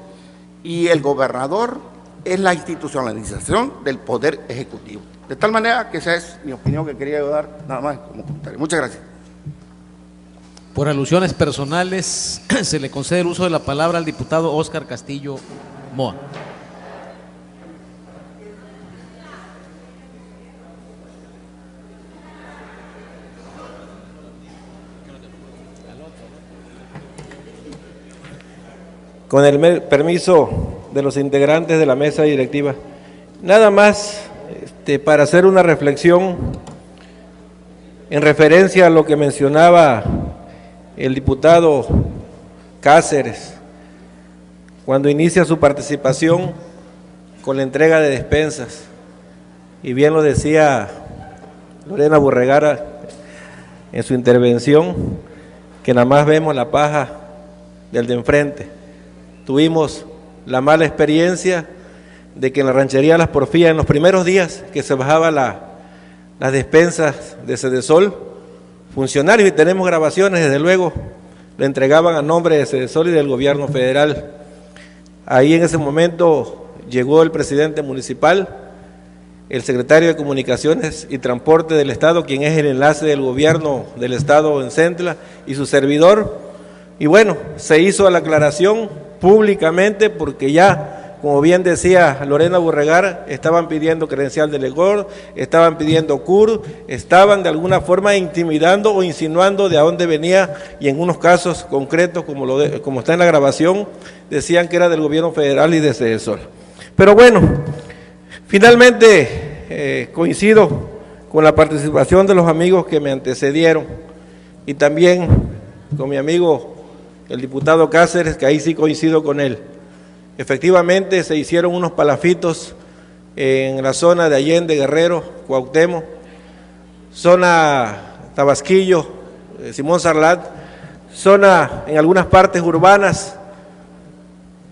[SPEAKER 8] y el gobernador es la institucionalización del Poder Ejecutivo. De tal manera que esa es mi opinión que quería dar, nada más como comentario. Muchas gracias.
[SPEAKER 1] Por alusiones personales, se le concede el uso de la palabra al diputado Óscar Castillo Moa.
[SPEAKER 9] Con el permiso de los integrantes de la mesa directiva, nada más para hacer una reflexión en referencia a lo que mencionaba el diputado Cáceres cuando inicia su participación con la entrega de despensas. Y bien lo decía Lorena Borregara en su intervención, que nada más vemos la paja del de enfrente. Tuvimos la mala experiencia de que en la ranchería Las Porfías, en los primeros días que se bajaba las despensas de Sedesol, funcionarios, y tenemos grabaciones, desde luego, le entregaban a nombre de Sedesol y del gobierno federal. Ahí en ese momento llegó el presidente municipal, el secretario de Comunicaciones y Transporte del Estado, quien es el enlace del gobierno del Estado en Centla, y su servidor, y bueno, se hizo la aclaración públicamente porque ya, como bien decía Lorena Borregara, estaban pidiendo credencial de lector, estaban pidiendo CUR, estaban de alguna forma intimidando o insinuando de a dónde venía, y en unos casos concretos, como está en la grabación, decían que era del gobierno federal y de Sedesol. Pero bueno, finalmente coincido con la participación de los amigos que me antecedieron y también con mi amigo el diputado Cáceres, que ahí sí coincido con él. Efectivamente se hicieron unos palafitos en la zona de Allende, Guerrero, Cuauhtémoc, zona Tabasquillo, Simón Sarlat, zona en algunas partes urbanas,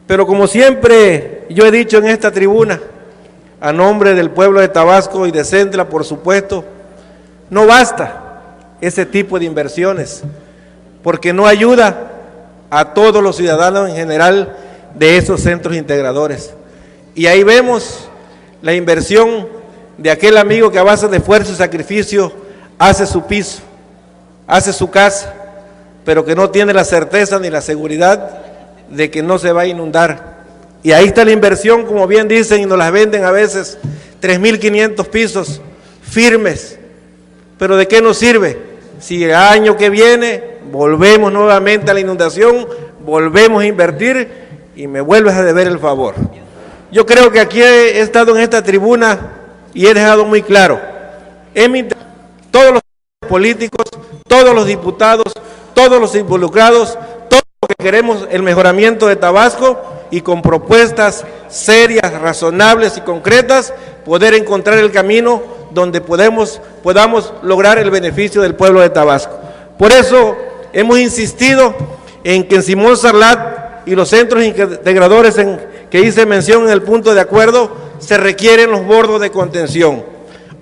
[SPEAKER 9] pero como siempre yo he dicho en esta tribuna, a nombre del pueblo de Tabasco y de Centla, por supuesto, no basta ese tipo de inversiones, porque no ayuda a todos los ciudadanos en general de esos centros integradores. Y ahí vemos la inversión de aquel amigo que a base de esfuerzo y sacrificio hace su piso, hace su casa, pero que no tiene la certeza ni la seguridad de que no se va a inundar. Y ahí está la inversión, como bien dicen, y nos las venden a veces, 3.500 pisos firmes. Pero ¿de qué nos sirve? Si el año que viene volvemos nuevamente a la inundación, volvemos a invertir y me vuelves a deber el favor. Yo creo que aquí he estado en esta tribuna y he dejado muy claro, todos los políticos, todos los diputados, todos los involucrados, todos los que queremos el mejoramiento de Tabasco, y con propuestas serias, razonables y concretas, poder encontrar el camino donde podamos lograr el beneficio del pueblo de Tabasco. Por eso hemos insistido en que en Simón Sarlat y los centros integradores que hice mención en el punto de acuerdo, se requieren los bordos de contención.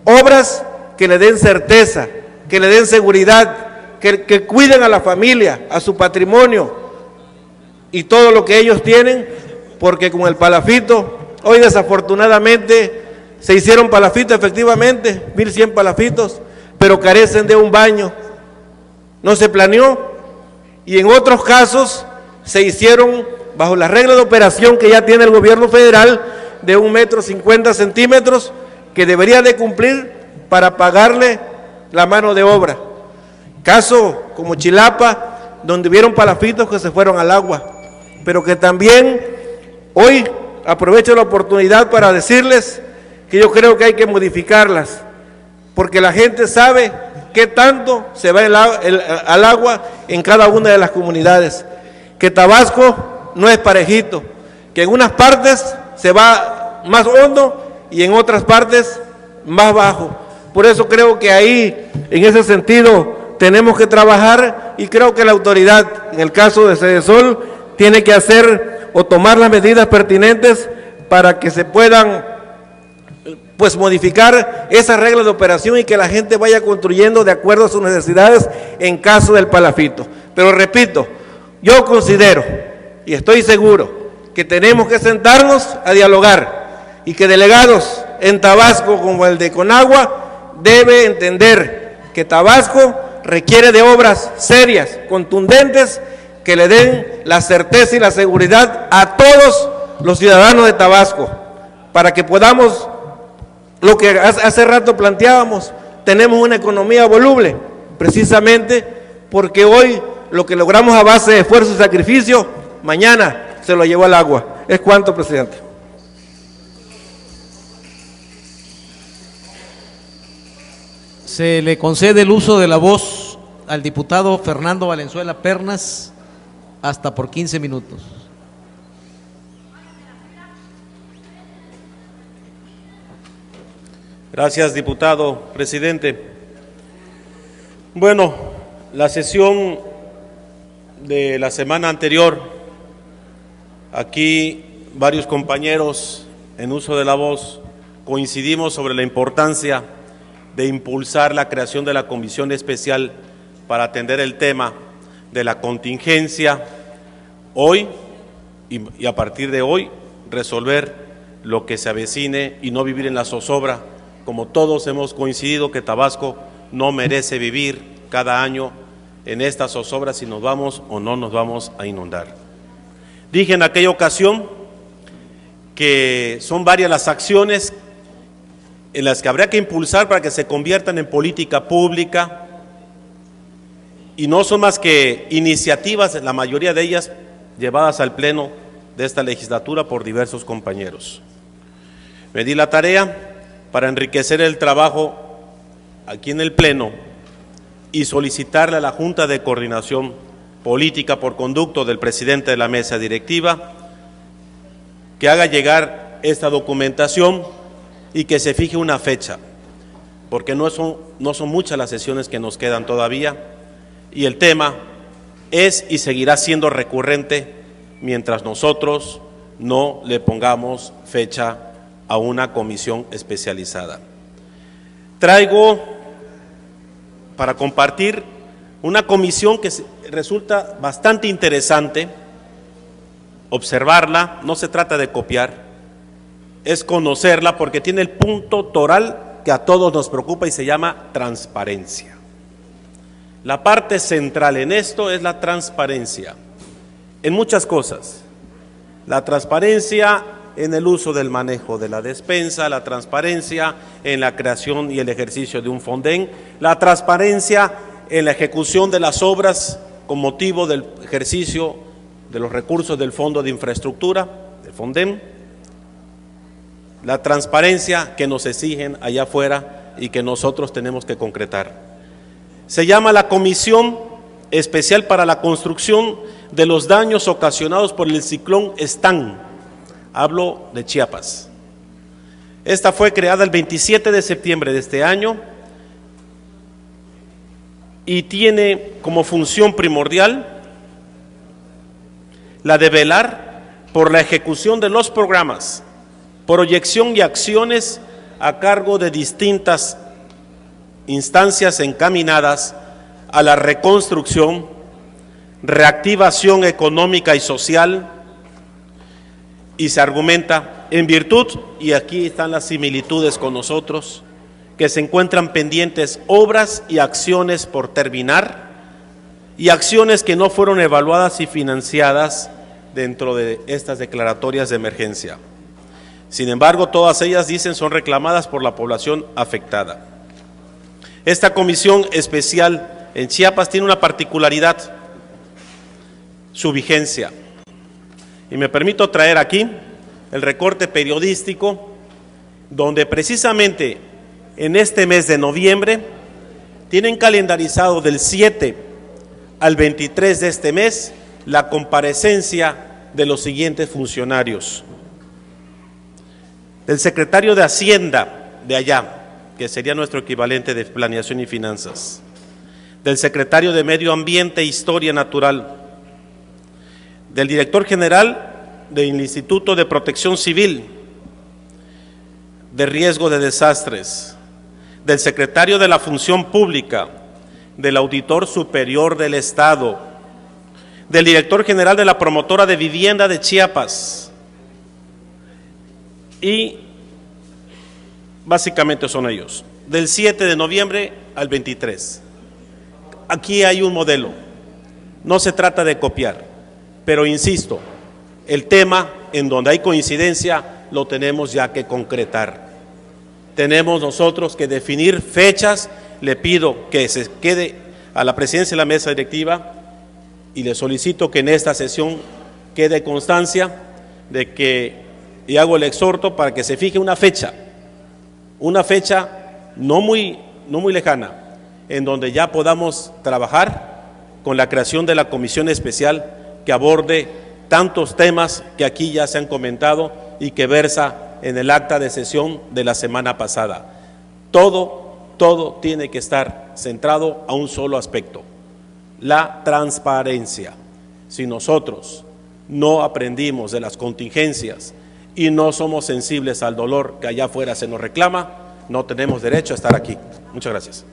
[SPEAKER 9] Obras que le den certeza, que le den seguridad, que cuiden a la familia, a su patrimonio y todo lo que ellos tienen, porque con el palafito, hoy desafortunadamente se hicieron palafitos, efectivamente, 1.100 palafitos, pero carecen de un baño, no se planeó, y en otros casos se hicieron bajo la regla de operación que ya tiene el gobierno federal de 1,50 m, que debería de cumplir para pagarle la mano de obra. Caso como Chilapa, donde hubieron palafitos que se fueron al agua, pero que también hoy aprovecho la oportunidad para decirles que yo creo que hay que modificarlas, porque la gente sabe qué tanto se va al agua en cada una de las comunidades, que Tabasco no es parejito, que en unas partes se va más hondo y en otras partes más bajo. Por eso creo que ahí, en ese sentido, tenemos que trabajar, y creo que la autoridad, en el caso de Sedesol, tiene que hacer o tomar las medidas pertinentes para que se puedan modificar esa regla de operación y que la gente vaya construyendo de acuerdo a sus necesidades en caso del palafito. Pero repito, yo considero y estoy seguro que tenemos que sentarnos a dialogar, y que delegados en Tabasco como el de Conagua debe entender que Tabasco requiere de obras serias, contundentes, que le den la certeza y la seguridad a todos los ciudadanos de Tabasco, para que podamos, lo que hace rato planteábamos, tenemos una economía voluble, precisamente porque hoy lo que logramos a base de esfuerzo y sacrificio, mañana se lo llevó al agua. ¿Es cuánto, presidente?
[SPEAKER 1] Se le concede el uso de la voz al diputado Fernando Valenzuela Pernas hasta por 15 minutos.
[SPEAKER 10] Gracias, diputado presidente. Bueno, la sesión de la semana anterior, aquí varios compañeros en uso de la voz coincidimos sobre la importancia de impulsar la creación de la comisión especial para atender el tema de la contingencia hoy y a partir de hoy resolver lo que se avecine y no vivir en la zozobra, como todos hemos coincidido que Tabasco no merece vivir cada año en esta zozobra si nos vamos o no nos vamos a inundar. Dije en aquella ocasión que son varias las acciones en las que habría que impulsar para que se conviertan en política pública y no son más que iniciativas, la mayoría de ellas llevadas al pleno de esta legislatura por diversos compañeros. Me di la tarea para enriquecer el trabajo aquí en el pleno y solicitarle a la Junta de Coordinación Política por conducto del presidente de la mesa directiva que haga llegar esta documentación y que se fije una fecha, porque no son muchas las sesiones que nos quedan todavía y el tema es y seguirá siendo recurrente mientras nosotros no le pongamos fecha a una comisión especializada. Traigo para compartir una comisión que resulta bastante interesante observarla, no se trata de copiar, es conocerla porque tiene el punto toral que a todos nos preocupa y se llama transparencia. La parte central en esto es la transparencia, en muchas cosas. La transparencia en el uso del manejo de la despensa, la transparencia en la creación y el ejercicio de un Fonden, la transparencia en la ejecución de las obras con motivo del ejercicio de los recursos del Fondo de Infraestructura, del Fonden, la transparencia que nos exigen allá afuera y que nosotros tenemos que concretar. Se llama la Comisión Especial para la Construcción de los Daños Ocasionados por el ciclón Stan. Hablo de Chiapas. Esta fue creada el 27 de septiembre de este año y tiene como función primordial la de velar por la ejecución de los programas, proyección y acciones a cargo de distintas instancias encaminadas a la reconstrucción, reactivación económica y social, y se argumenta en virtud, y aquí están las similitudes con nosotros, que se encuentran pendientes obras y acciones por terminar y acciones que no fueron evaluadas y financiadas dentro de estas declaratorias de emergencia. Sin embargo, todas ellas dicen son reclamadas por la población afectada. Esta comisión especial en Chiapas tiene una particularidad, su vigencia. Y me permito traer aquí el recorte periodístico, donde precisamente en este mes de noviembre tienen calendarizado del 7 al 23 de este mes la comparecencia de los siguientes funcionarios. Del secretario de Hacienda de allá, que sería nuestro equivalente de Planeación y Finanzas, del secretario de Medio Ambiente e Historia Natural, del director general del Instituto de Protección Civil de Riesgo de Desastres, del secretario de la Función Pública, del Auditor Superior del Estado, del director general de la Promotora de Vivienda de Chiapas, y básicamente son ellos, del 7 de noviembre al 23. Aquí hay un modelo, no se trata de copiar, pero insisto, el tema en donde hay coincidencia lo tenemos ya que concretar. Tenemos nosotros que definir fechas. Le pido que se quede a la presidencia de la mesa directiva y le solicito que en esta sesión quede constancia de que, y hago el exhorto para que se fije una fecha no muy lejana, en donde ya podamos trabajar con la creación de la comisión especial que aborde tantos temas que aquí ya se han comentado y que versa en el acta de sesión de la semana pasada. Todo tiene que estar centrado a un solo aspecto, la transparencia. Si nosotros no aprendimos de las contingencias y no somos sensibles al dolor que allá afuera se nos reclama, no tenemos derecho a estar aquí. Muchas gracias.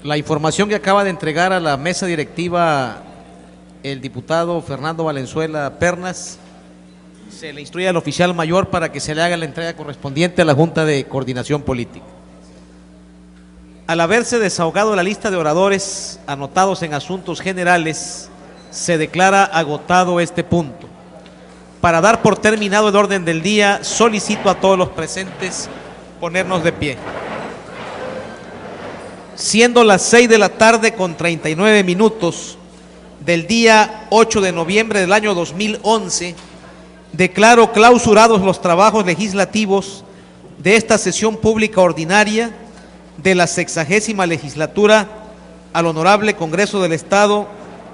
[SPEAKER 1] La información que acaba de entregar a la mesa directiva el diputado Fernando Valenzuela Pernas, se le instruye al oficial mayor para que se le haga la entrega correspondiente a la Junta de Coordinación Política. Al haberse desahogado la lista de oradores anotados en asuntos generales, se declara agotado este punto. Para dar por terminado el orden del día, solicito a todos los presentes ponernos de pie. Siendo las 6 de la tarde con 39 minutos del día 8 de noviembre del año 2011, declaro clausurados los trabajos legislativos de esta sesión pública ordinaria de la 60ª legislatura al Honorable Congreso del Estado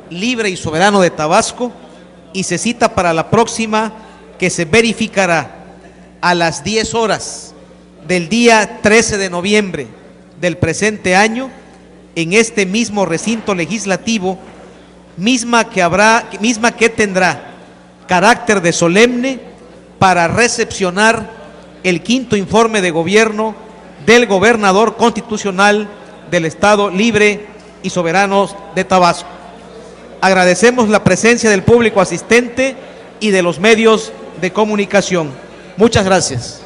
[SPEAKER 1] Libre y Soberano de Tabasco, y se cita para la próxima, que se verificará a las 10 horas del día 13 de noviembre del presente año en este mismo recinto legislativo, misma que tendrá carácter de solemne para recepcionar el 5º informe de gobierno del gobernador constitucional del Estado Libre y Soberano de Tabasco. Agradecemos la presencia del público asistente y de los medios de comunicación. Muchas gracias.